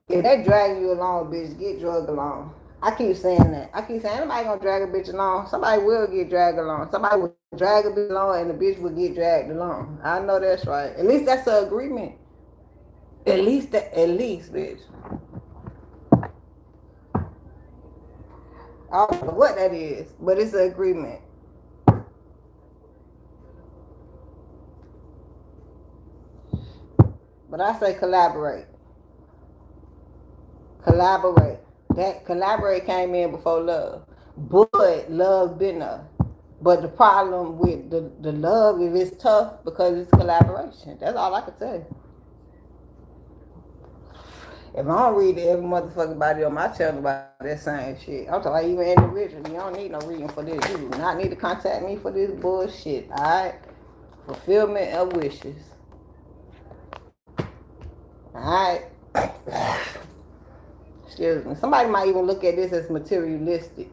If they drag you along, bitch, get drugged along. I keep saying that. I keep saying nobody gonna drag a bitch along. Somebody will get dragged along. Somebody will drag a bitch along, and the bitch will get dragged along. I know that's right. At least that's an agreement. At least, bitch. I don't know what that is, but it's an agreement. But I say collaborate. Collaborate. That collaborate came in before love. But love been there. But the problem with the love is it's tough because it's collaboration. That's all I can tell you. If I don't read every motherfucking body on my channel about that same shit, I'm talking about even individual. You don't need no reading for this. You do not need to contact me for this bullshit. Alright? Fulfillment of wishes. Alright? Excuse me. Somebody might even look at this as materialistic.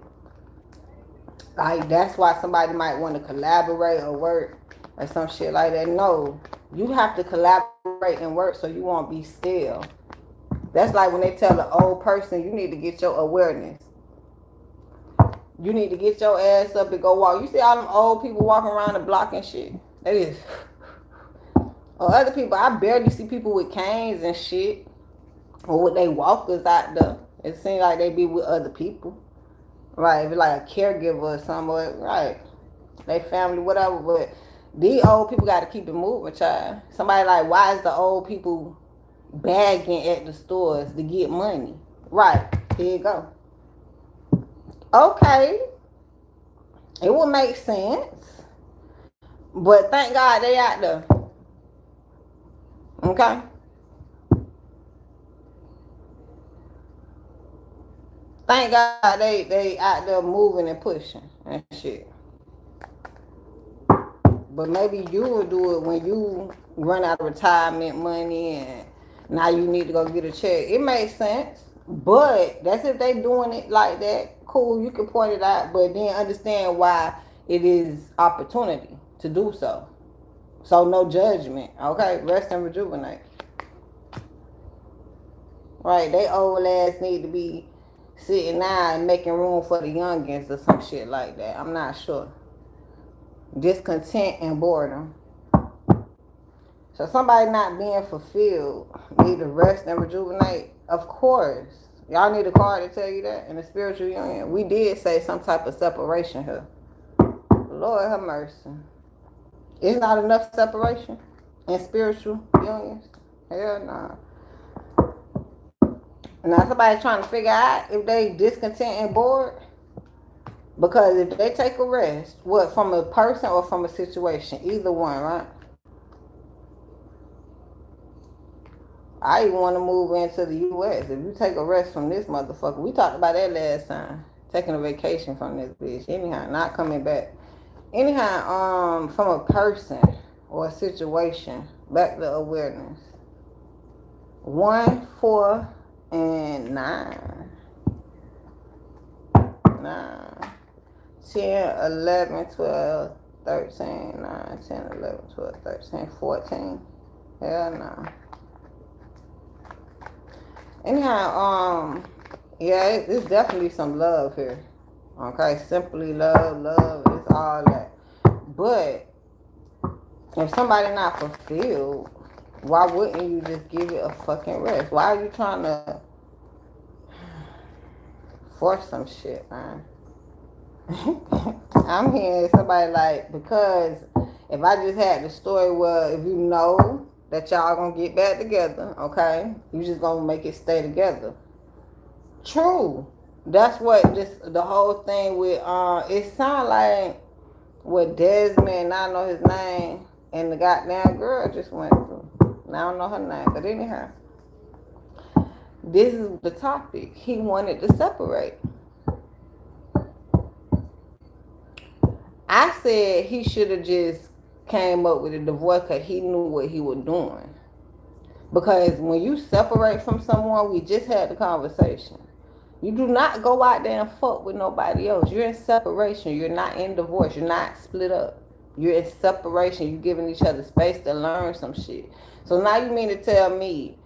Like, that's why somebody might want to collaborate or work or some shit like that. No. You have to collaborate and work so you won't be still. That's like when they tell the old person, you need to get your awareness. You need to get your ass up and go walk. You see all them old people walking around the block and shit? That is. Or other people, I barely see people with canes and shit. Or with they walkers out there. It seems like they be with other people. Right, if it's like a caregiver or something, right. They family, whatever, but these old people got to keep it moving, child. Somebody like, why is the old people bagging at the stores to get money? Right, here you go. Okay, it would make sense, but thank God they out there. Okay? Thank God they out there moving and pushing and shit. But maybe you will do it when you run out of retirement money and now you need to go get a check. It makes sense. But that's if they doing it like that. Cool, you can point it out, but then understand why it is opportunity to do so. So no judgment. Okay, rest and rejuvenate. Right, they old ass need to be sitting down and making room for the youngins or some shit like that. I'm not sure. Discontent and boredom. So somebody not being fulfilled need to rest and rejuvenate. Of course. Y'all need a card to tell you that in the spiritual union. We did say some type of separation here. Lord have mercy. It's not enough separation in spiritual unions. Hell nah. Now somebody trying to figure out if they discontent and bored. Because if they take a rest, what, from a person or from a situation? Either one, right? I even want to move into the U.S. If you take a rest from this motherfucker, we talked about that last time. Taking a vacation from this bitch. Anyhow, not coming back. Anyhow, from a person or a situation, back to awareness. 1, 4, and 9. 9. 10, 11, 12, 13, 9, 10, 11, 12, 13, 14. Hell no. Anyhow, yeah, it's definitely some love here. Okay, simply love, it's all that. But if somebody not fulfilled, why wouldn't you just give it a fucking rest? Why are you trying to force some shit, man? I'm hearing somebody like, because if I just had the story where if you know that y'all gonna get back together, okay, you just gonna make it stay together. True. That's what the whole thing with it sound like what Desmond, I know his name, and the goddamn girl just went through. I don't know her name, but anyhow, this is the topic. He wanted to separate. I said he should have just came up with a divorce because he knew what he was doing. Because when you separate from someone, we just had the conversation. You do not go out there and fuck with nobody else. You're in separation. You're not in divorce. You're not split up. You're in separation. You're giving each other space to learn some shit. So now you mean to tell me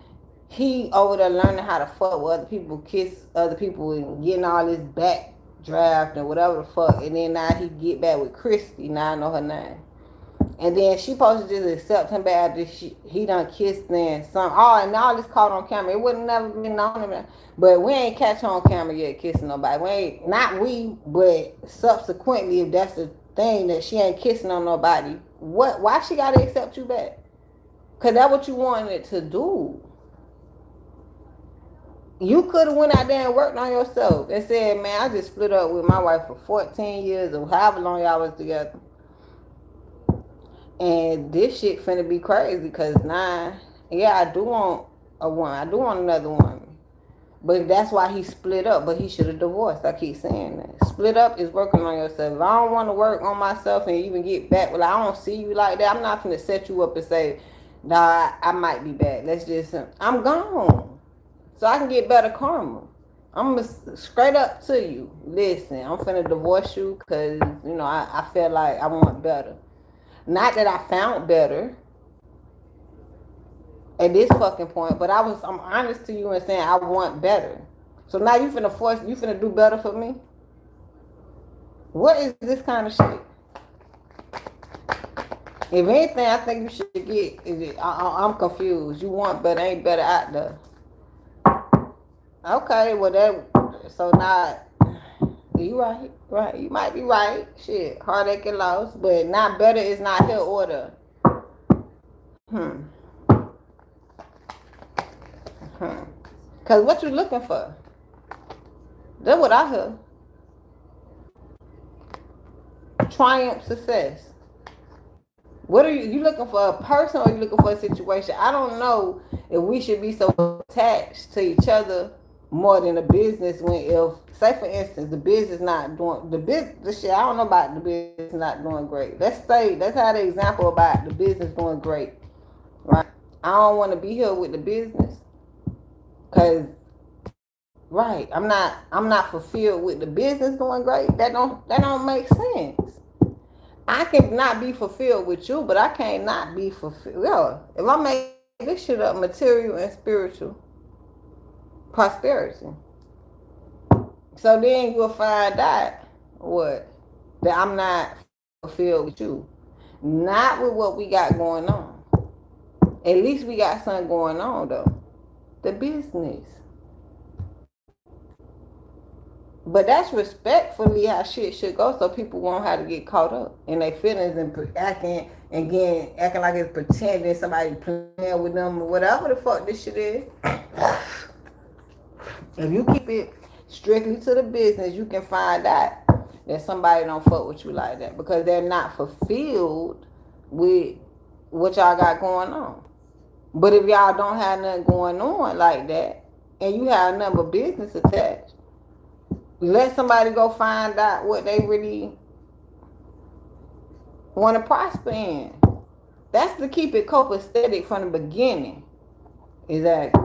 he over there learning how to fuck with other people, kiss other people, and getting all this back draft and whatever the fuck, and then now he get back with Christy. Now I know her name. And then she supposed to just accept him back after he done kissed then some. Oh, and all this caught on camera. It wouldn't never been on. But we ain't catch on camera yet kissing nobody. We ain't, not we, but subsequently, if that's the thing that she ain't kissing on nobody, what? Why she gotta accept you back? Cause that's what you wanted it to do. You could have went out there and worked on yourself and said, man, I just split up with my wife for 14 years or however long y'all was together. And this shit finna be crazy because now, yeah, I do want a woman. I do want another woman. But that's why he split up. But he should have divorced. I keep saying that. Split up is working on yourself. If I don't want to work on myself and even get back, well, I don't see you like that. I'm not finna set you up and say, nah, I might be back. Let's just, I'm gone. So I can get better karma. I'm going to straight up to you. Listen, I'm finna divorce you because, you know, I feel like I want better. Not that I found better at this fucking point, but I'm honest to you and saying I want better. So now you finna do better for me? What is this kind of shit? If anything, I think you should get, I'm confused. You want better, ain't better out there. Okay, well so now, you right. You might be right. Shit, heartache and loss, but not better is not here order. Cause what you looking for? That's what I heard. Triumph, success. What are you looking for? A person or you looking for a situation? I don't know if we should be so attached to each other more than the business. When if, say for instance, the business not doing the shit. I don't know about the business not doing great. Let's have the example about the business doing great, right? I don't want to be here with the business, cause right, I'm not fulfilled with the business doing great. That don't make sense. I can not be fulfilled with you, but I can't not be fulfilled. Yeah, if I make this shit up, material and spiritual prosperity. So then you'll find out what? That I'm not fulfilled with you. Not with what we got going on. At least we got something going on though. The business. But that's respectfully how shit should go, so people won't have to get caught up in their feelings and acting like it's pretending somebody playing with them or whatever the fuck this shit is. If you keep it strictly to the business, you can find out that somebody don't fuck with you like that because they're not fulfilled with what y'all got going on. But if y'all don't have nothing going on like that, and you have nothing but business attached, let somebody go find out what they really want to prosper in. That's to keep it copacetic from the beginning. Exactly.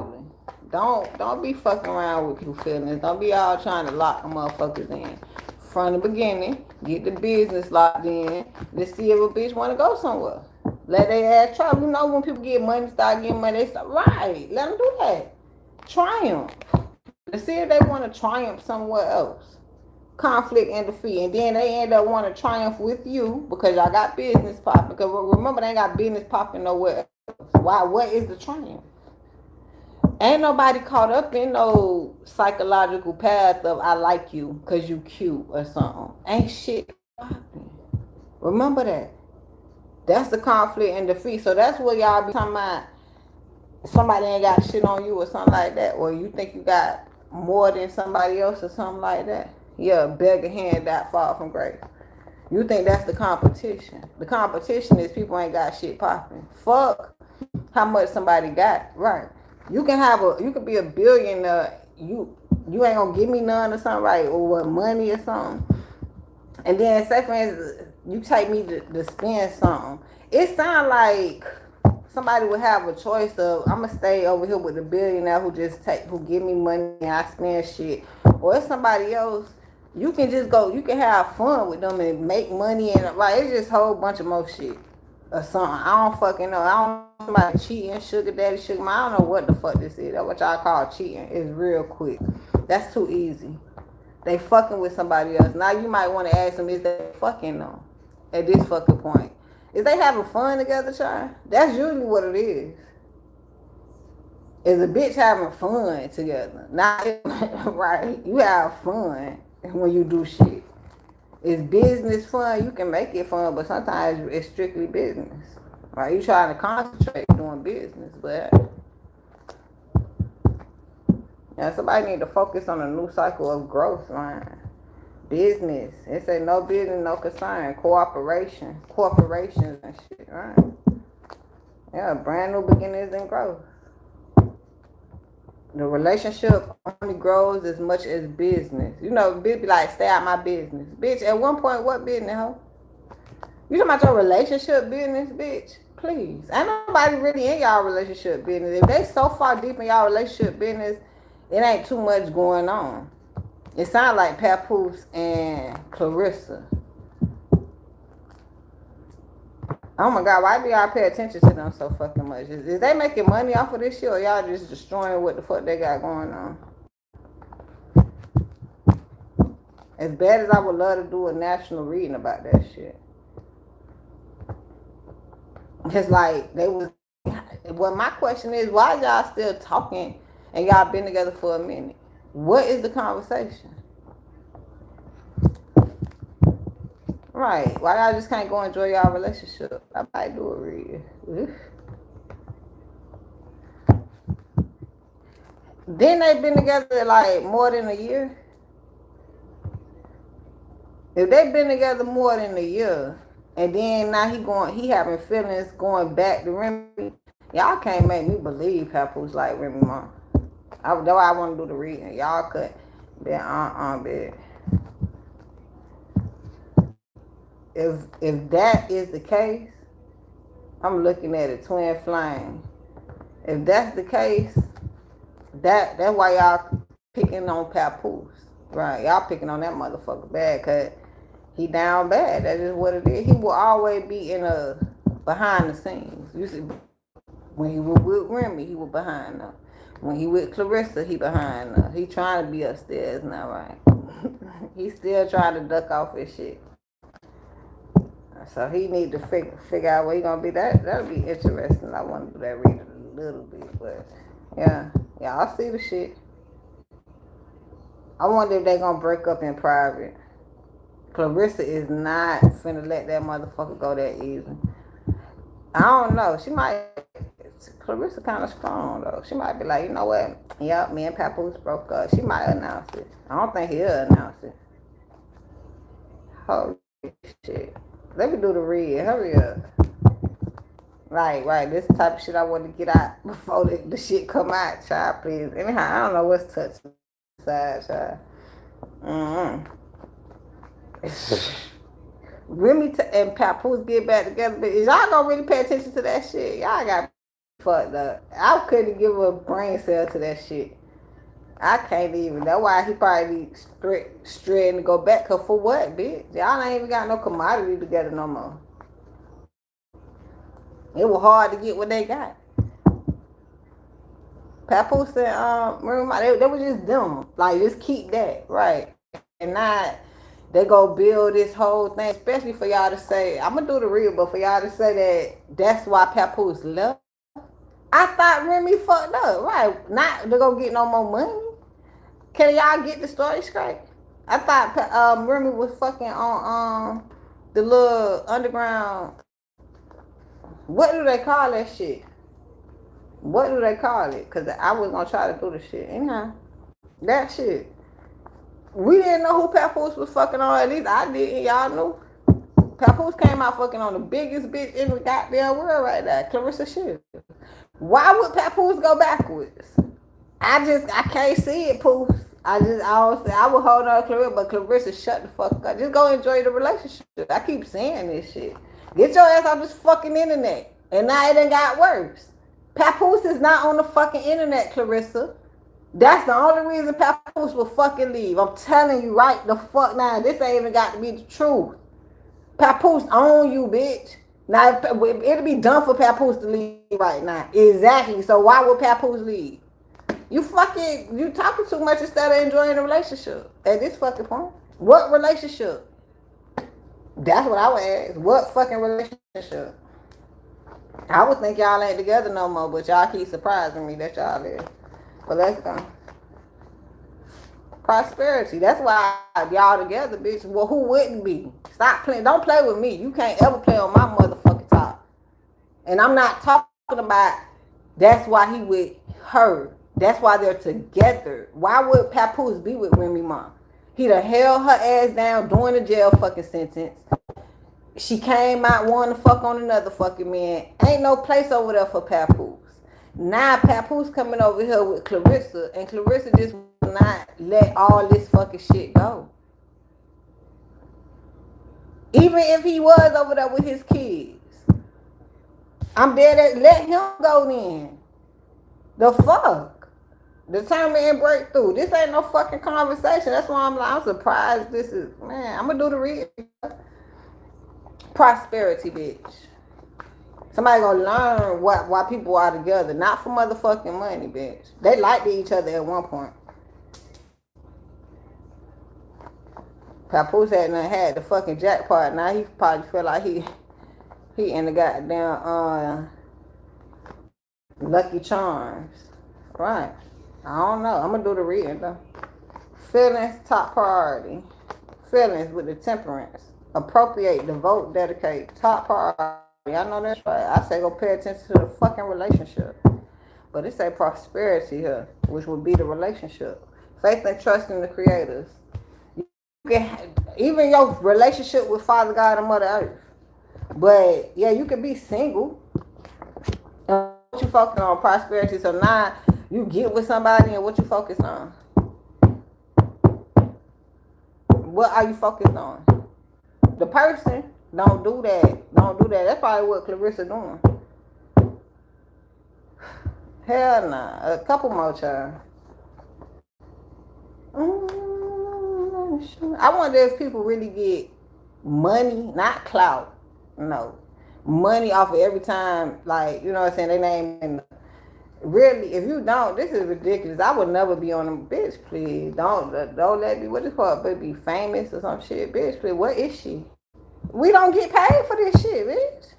Don't be fucking around with people's feelings. Don't be all trying to lock the motherfuckers in. From the beginning, get the business locked in. Let's see if a bitch want to go somewhere. Let they ass try. You know when people get money, start getting money, they start, right. Let them do that. Triumph. Let's see if they want to triumph somewhere else. Conflict and defeat. And then they end up want to triumph with you because y'all got business popping. Because remember, they ain't got business popping nowhere else. Why? What is the triumph? Ain't nobody caught up in no psychological path of I like you because you cute or something. Ain't shit popping. Remember that. That's the conflict and defeat. So that's what y'all be talking about. Somebody ain't got shit on you or something like that. Or you think you got more than somebody else or something like that. Yeah, beggar hand that fall from grace. You think that's the competition. The competition is people ain't got shit popping. Fuck how much somebody got. Right. You can be a billionaire. You ain't gonna give me none or something, right? Or what, money or something. And then say for instance, you take me to spend something. It sounds like somebody would have a choice of I'm gonna stay over here with the billionaire who give me money and I spend shit. Or it's somebody else. You can just go, you can have fun with them and make money and right, it's just a whole bunch of more shit. Or something. I don't fucking know. I don't know somebody cheating, sugar daddy, sugar mama. I don't know what the fuck this is. That's what y'all call cheating. It's real quick. That's too easy. They fucking with somebody else. Now you might want to ask them, is they fucking them? At this fucking point. Is they having fun together, child? That's usually what it is. Is a bitch having fun together. Not right. You have fun when you do shit. It's business fun. You can make it fun, but sometimes it's strictly business. Right? You trying to concentrate doing business, but yeah, somebody need to focus on a new cycle of growth, man. Business. It say no business, no concern. Cooperation. Corporations and shit, right? Yeah, brand new beginnings and growth. The relationship only grows as much as business. You know, bitch be like, stay out my business. Bitch, at one point, what business, ho? You talking about your relationship business, bitch? Please. Ain't nobody really in y'all relationship business. If they so far deep in y'all relationship business, it ain't too much going on. It sounds like Papoose and Clarissa. Oh my God, why do y'all pay attention to them so fucking much? Is they making money off of this shit or y'all just destroying what the fuck they got going on? As bad as I would love to do a national reading about that shit. It's like they was. Well, my question is, why y'all still talking and y'all been together for a minute? What is the conversation? Right. Why y'all just can't go enjoy y'all relationship? I might do a read. Then they been together like more than a year. If they been together more than a year, and then now he having feelings going back to Remy, y'all can't make me believe Papoose like Remy Ma. That's why I want to do the reading. Y'all could be bitch. If that is the case, I'm looking at a TwinFlame. If that's the case, that's why y'all picking on Papoose, right? Y'all picking on that motherfucker bad, cause he down bad. That's just what it is. He will always be in a behind the scenes. You see, when he was with Remy, he was behind her. When he with Clarissa, he behind her. He trying to be upstairs now, right? He still trying to duck off his shit. So he need to figure out where he gonna be. That'll be interesting. I want to do that reading a little bit, but yeah, I'll see the shit. I wonder if they gonna break up in private. Clarissa is not finna let that motherfucker go that easy. I don't know. She might. Clarissa kind of strong though. She might be like, you know what? Yep, me and Papoose broke up. She might announce it. I don't think he'll announce it. Holy shit. Let me do the read. Hurry up. Like, right, this type of shit I want to get out before the shit come out, child, please. Anyhow, I don't know what's touching side, child. Remy and Papoose get back together, but is y'all gonna really pay attention to that shit? Y'all got fucked up. I couldn't give a brain cell to that shit. I can't even. That's why he probably straight to go back. Cause for what, bitch? Y'all ain't even got no commodity together no more. It was hard to get what they got. Papoose and they was just them. Like, just keep that, right? And not they go build this whole thing, especially for y'all to say, I'm gonna do the real, but for y'all to say that that's why Papoose left. I thought Remy fucked up, right? Not to go get no more money. Can y'all get the story straight? I thought Remy was fucking on the little underground. What do they call that shit? What do they call it? Cause I was gonna try to do the shit. Anyhow, that shit. We didn't know who Papoose was fucking on. At least I didn't. Y'all knew. Papoose came out fucking on the biggest bitch in the goddamn world right now, Clarissa Shields. Why would Papoose go backwards? I can't see it, Poose. I would hold on to Clarissa, but Clarissa, shut the fuck up. Just go enjoy the relationship. I keep saying this shit. Get your ass off this fucking internet. And now it done got worse. Papoose is not on the fucking internet, Clarissa. That's the only reason Papoose will fucking leave. I'm telling you right the fuck now. This ain't even got to be the truth. Papoose own you, bitch. Now, it'll be done for Papoose to leave right now. Exactly. So why would Papoose leave? You talking too much instead of enjoying the relationship at this fucking point. What relationship? That's what I would ask. What fucking relationship? I would think y'all ain't together no more, but y'all keep surprising me that y'all is. But let's go. Prosperity. That's why y'all together, bitch. Well, who wouldn't be? Stop playing. Don't play with me. You can't ever play on my motherfucking top. And I'm not talking about that's why he with her. That's why they're together. Why would Papoose be with Remy Ma? He'd have held her ass down during the jail fucking sentence. She came out wanting to fuck on another fucking man. Ain't no place over there for Papoose. Now Papoose coming over here with Clarissa, and Clarissa just will not let all this fucking shit go. Even if he was over there with his kids. I'm dead at let him go then. The fuck? Determine and break through. This ain't no fucking conversation. That's why I'm surprised this is, man, I'm gonna do the read. Prosperity, bitch. Somebody gonna learn why people are together. Not for motherfucking money, bitch. They liked each other at one point. Papoose had the fucking jackpot. Now he probably feel like he in the goddamn Lucky Charms. Right. I don't know. I'm gonna do the reading though. Feelings, top priority. Feelings with the temperance. Appropriate, devote, dedicate. Top priority. I know that's right. I say go pay attention to the fucking relationship. But it say prosperity here, which would be the relationship. Faith and trust in the creators. Even your relationship with Father God and Mother Earth. But yeah, you can be single. What you focus on? Prosperity. So now you get with somebody and what you focus on? What are you focused on? The person. Don't do that. Don't do that. That's probably what Clarissa doing. Hell nah. A couple more, child. I wonder if people really get money, not clout. No. Money off of every time, like, you know what I'm saying, they name in. Really, if you don't, this is ridiculous. I would never be on them. Bitch, please. Don't let me, what is it called? But be famous or some shit. Bitch, please. What is she? We don't get paid for this shit, bitch.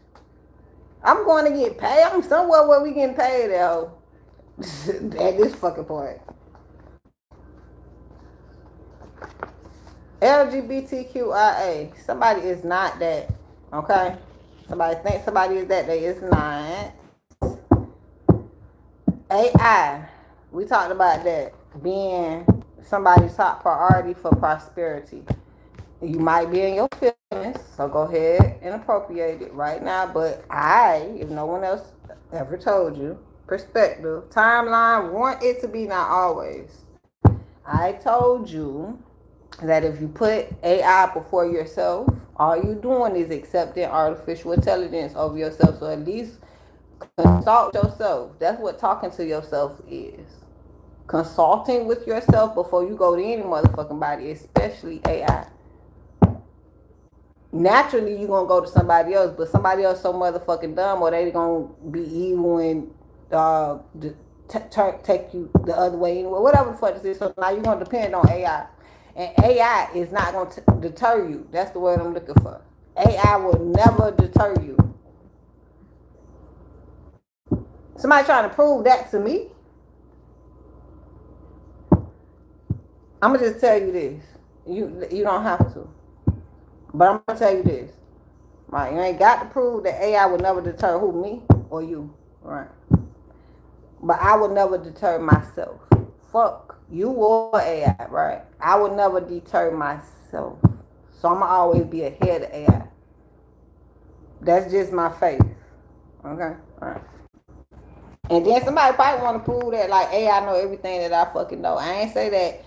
I'm going to get paid. I'm somewhere where we getting paid at this fucking point. LGBTQIA. Somebody is not that. Okay? Somebody thinks somebody is that. They is not. AI. We talked about that being somebody's top priority for prosperity. You might be in your feelings, so go ahead and appropriate it right now. But if no one else ever told you, perspective, timeline, want it to be not always. I told you that if you put AI before yourself, all you doing is accepting artificial intelligence over yourself. So at least consult yourself. That's what talking to yourself is. Consulting with yourself before you go to any motherfucking body, especially AI. Naturally, you're gonna go to somebody else, but somebody else so motherfucking dumb, or they gonna be evil and take you the other way anyway. Whatever the fuck this is. So now you're gonna depend on AI, and AI is not gonna deter you. That's the word I'm looking for. AI will never deter you. Somebody trying to prove that to me. I'm gonna just tell you this. You don't have to, but I'm gonna tell you this. Right, you ain't got to prove that AI will never deter who, me or you, right? But I would never deter myself. Fuck you or AI, right? I would never deter myself. So I'ma always be ahead of AI. That's just my faith. Okay? Alright. And then somebody probably wanna prove that like AI know everything that I fucking know. I ain't say that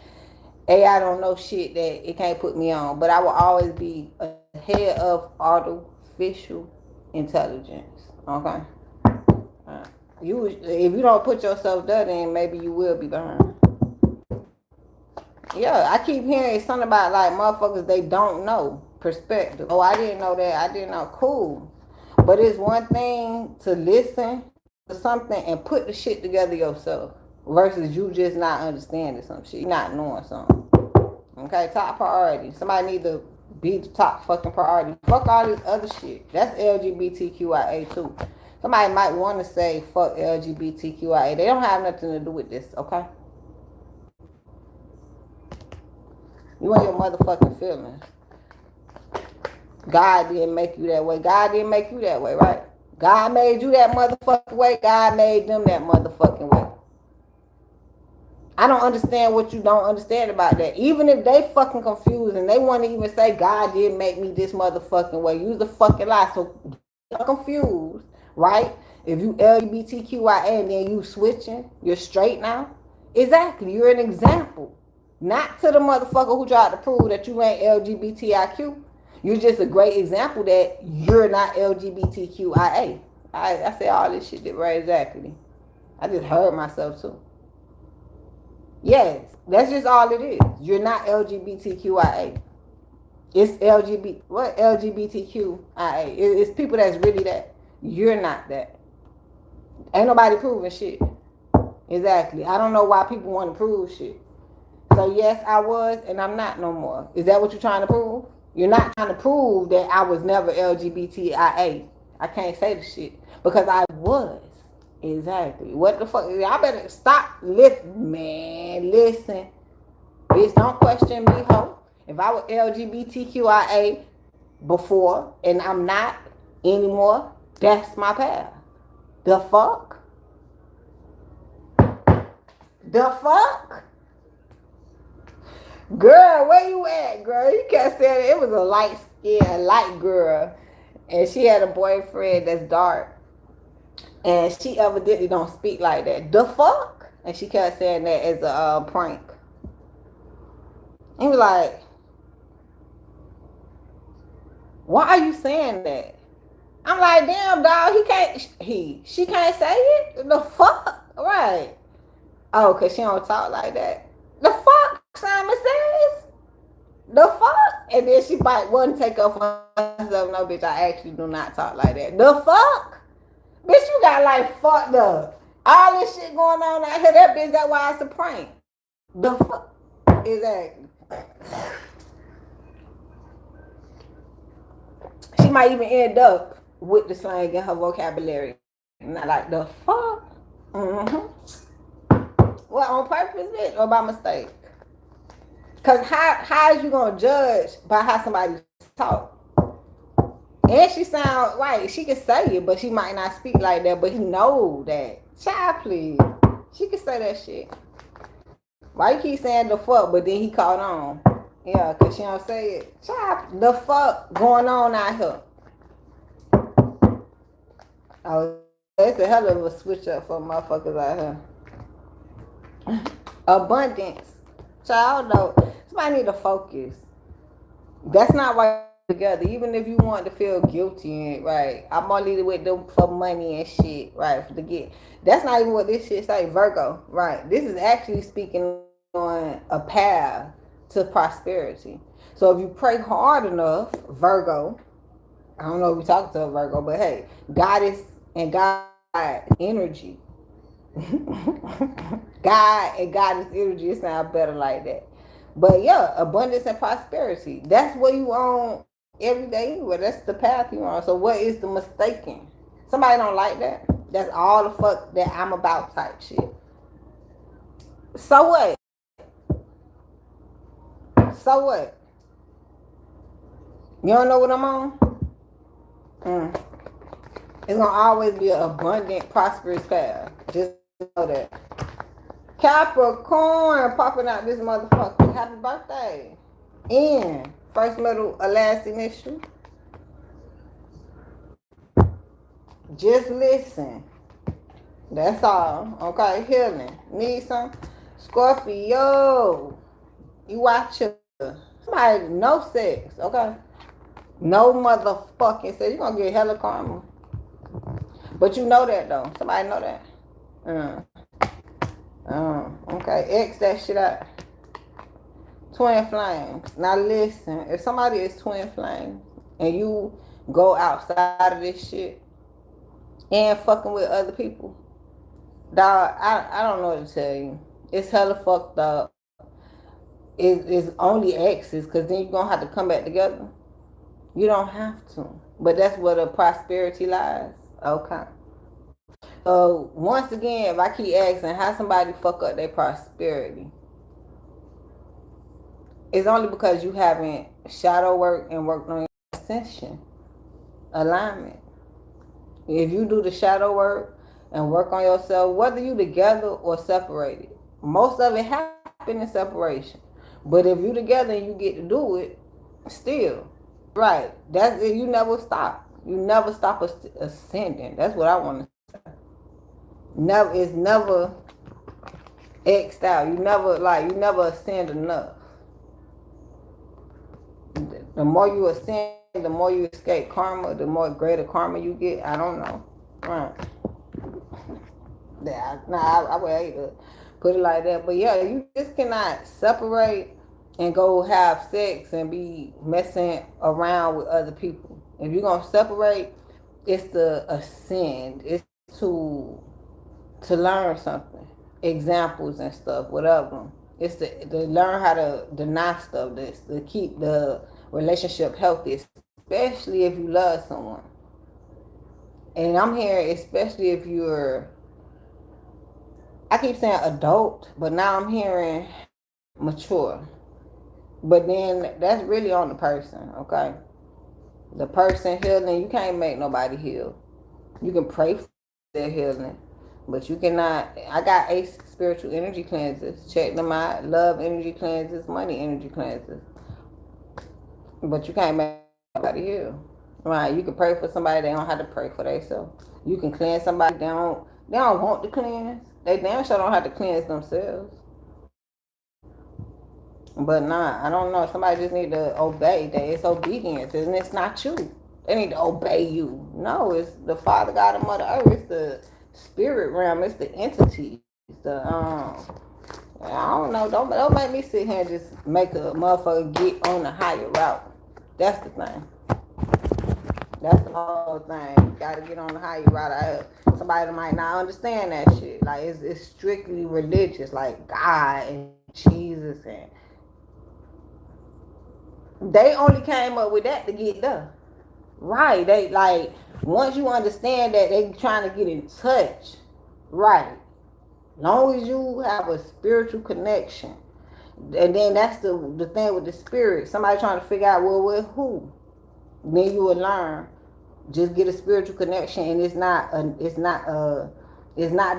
AI don't know shit that it can't put me on, but I will always be ahead of artificial intelligence. Okay? If you don't put yourself there, then maybe you will be behind. Yeah, I keep hearing something about like motherfuckers they don't know perspective. Oh, I didn't know that. I didn't know. Cool, but it's one thing to listen to something and put the shit together yourself versus you just not understanding some shit, not knowing something. Okay, top priority. Somebody need to be the top fucking priority. Fuck all this other shit. That's LGBTQIA too. Somebody might want to say fuck LGBTQIA. They don't have nothing to do with this, okay? You and your motherfucking feelings. God didn't make you that way. God didn't make you that way, right? God made you that motherfucking way. God made them that motherfucking way. I don't understand what you don't understand about that. Even if they fucking confused and they want to even say God didn't make me this motherfucking way, use the fucking lie. So you're confused, right? If you LGBTQIA and then you switching, you're straight now. Exactly, you're an example. Not to the motherfucker who tried to prove that you ain't LGBTIQ. You're just a great example that you're not LGBTQIA. I say all this shit right exactly. I just heard myself too. Yes, that's just all it is. You're not LGBTQIA. It's LGBTQIA. It's people that's really that. You're not that. Ain't nobody proving shit. Exactly. I don't know why people want to prove shit. So yes, I was, and I'm not no more. Is that what you're trying to prove? You're not trying to prove that I was never LGBTIA. I can't say the shit because I was. Exactly. What the fuck? Y'all better stop. Man, listen. Bitch, don't question me, ho. If I was LGBTQIA before and I'm not anymore, that's my path. The fuck? The fuck? Girl, where you at, girl? You kept saying it was a light girl. And she had a boyfriend that's dark. And she evidently don't speak like that. The fuck? And she kept saying that as a prank. He was like, why are you saying that? I'm like, damn, dog, she can't say it? The fuck? Right. Oh, because she don't talk like that. The fuck, Simon says? The fuck? And then she might one take off herself. No, bitch, I actually do not talk like that. The fuck? Bitch, you got like fucked up. All this shit going on out here, that bitch, that's why it's a prank. The fuck? Exactly. She might even end up with the slang in her vocabulary. Not like the fuck. Well, on purpose, bitch, or by mistake? Cause how is you gonna judge by how somebody talk? And she sound right. She can say it, but she might not speak like that. But he know that. Child, please. She can say that shit. Why you keep saying the fuck, but then he caught on? Yeah, because she don't say it. Child, the fuck going on out here? Oh, it's a hell of a switch up for motherfuckers out here. Abundance. Child, though, somebody need to focus. That's not why you're together. Even if you want to feel guilty, right? I'm only with them for money and shit, right? For the get. That's not even what this shit say, Virgo, right? This is actually speaking on a path to prosperity. So if you pray hard enough, Virgo, I don't know if we talking to a Virgo, but hey, goddess and God energy. God and goddess energy, it sounds better like that. But yeah, abundance and prosperity. That's what you on every day. Well, that's the path you on. So what is the mistaken? Somebody don't like that. That's all the fuck that I'm about type shit. So what? So what? You don't know what I'm on? Mm. It's gonna always be an abundant, prosperous path. Just know that. Capricorn popping out this motherfucker. Happy birthday. N. First middle, last initial. Just listen. That's all. Okay, healing. Need some? Scorpio. You watch her. Somebody, no sex, okay? No motherfucking sex. You're gonna get hella karma. But you know that though. Somebody know that. Okay. X that shit out. Twin flames. Now listen, if somebody is twin flames and you go outside of this shit and fucking with other people, dog, I don't know what to tell you. It's hella fucked up. It's only exes, because then you're gonna have to come back together. You don't have to. But that's where the prosperity lies. Okay. So once again, if I keep asking how somebody fuck up their prosperity, it's only because you haven't shadow work and worked on your ascension alignment. If you do the shadow work and work on yourself, whether you together or separated, most of it happen in separation. But if you together and you get to do it, still, right? That's you never stop. You never stop ascending. That's what I want to say. Never, it's never xed out. You never ascend enough. The more you ascend, the more you escape karma, the more greater karma you get. I don't know. Right. Yeah, nah, I would hate to put it like that. But yeah, you just cannot separate and go have sex and be messing around with other people. If you're gonna separate, it's to ascend. It's to to learn something. Examples and stuff, whatever. It's to learn how to deny stuff, this to keep the relationship healthy, especially if you love someone. And I'm here, especially if you're, I keep saying adult, but now I'm hearing mature. But then that's really on the person, okay? The person healing, you can't make nobody heal. You can pray for their healing, but you cannot. I got 8 spiritual energy cleanses. Check them out. Love energy cleanses, money energy cleanses. But you can't make nobody heal. Right? You can pray for somebody, they don't have to pray for themselves. You can cleanse somebody, they don't want to cleanse. They damn sure don't have to cleanse themselves. But nah, I don't know. Somebody just need to obey. That it's obedience, and it's not you. They need to obey you. No, it's the Father God and Mother Earth. It's the spirit realm. It's the entity. It's the I don't know. Don't make me sit here and just make a motherfucker get on the higher route. That's the thing. That's the whole thing. You gotta get on the higher route. Somebody might not understand that shit. Like it's strictly religious, like God and Jesus, and they only came up with that to get done. Right. They like once you understand that they trying to get in touch. Right. Long as you have a spiritual connection. And then that's the thing with the spirit. Somebody trying to figure out, well, with who? Then you will learn. Just get a spiritual connection, and it's not to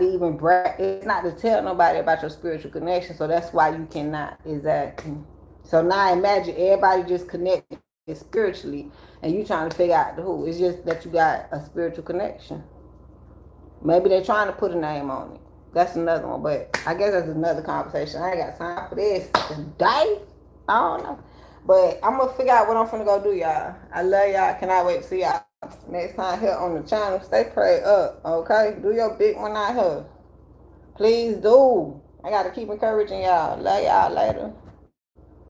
even brag. It's not to tell nobody about your spiritual connection. So that's why you cannot exactly. So now imagine everybody just connected spiritually and you trying to figure out the who. It's just that you got a spiritual connection. Maybe they're trying to put a name on it. That's another one, but I guess that's another conversation. I ain't got time for this today. I don't know. But I'm going to figure out what I'm finna go do, y'all. I love y'all. Cannot wait to see y'all next time here on the channel. Stay prayed up, okay? Do your big one out here. Please do. I got to keep encouraging y'all. Love y'all later.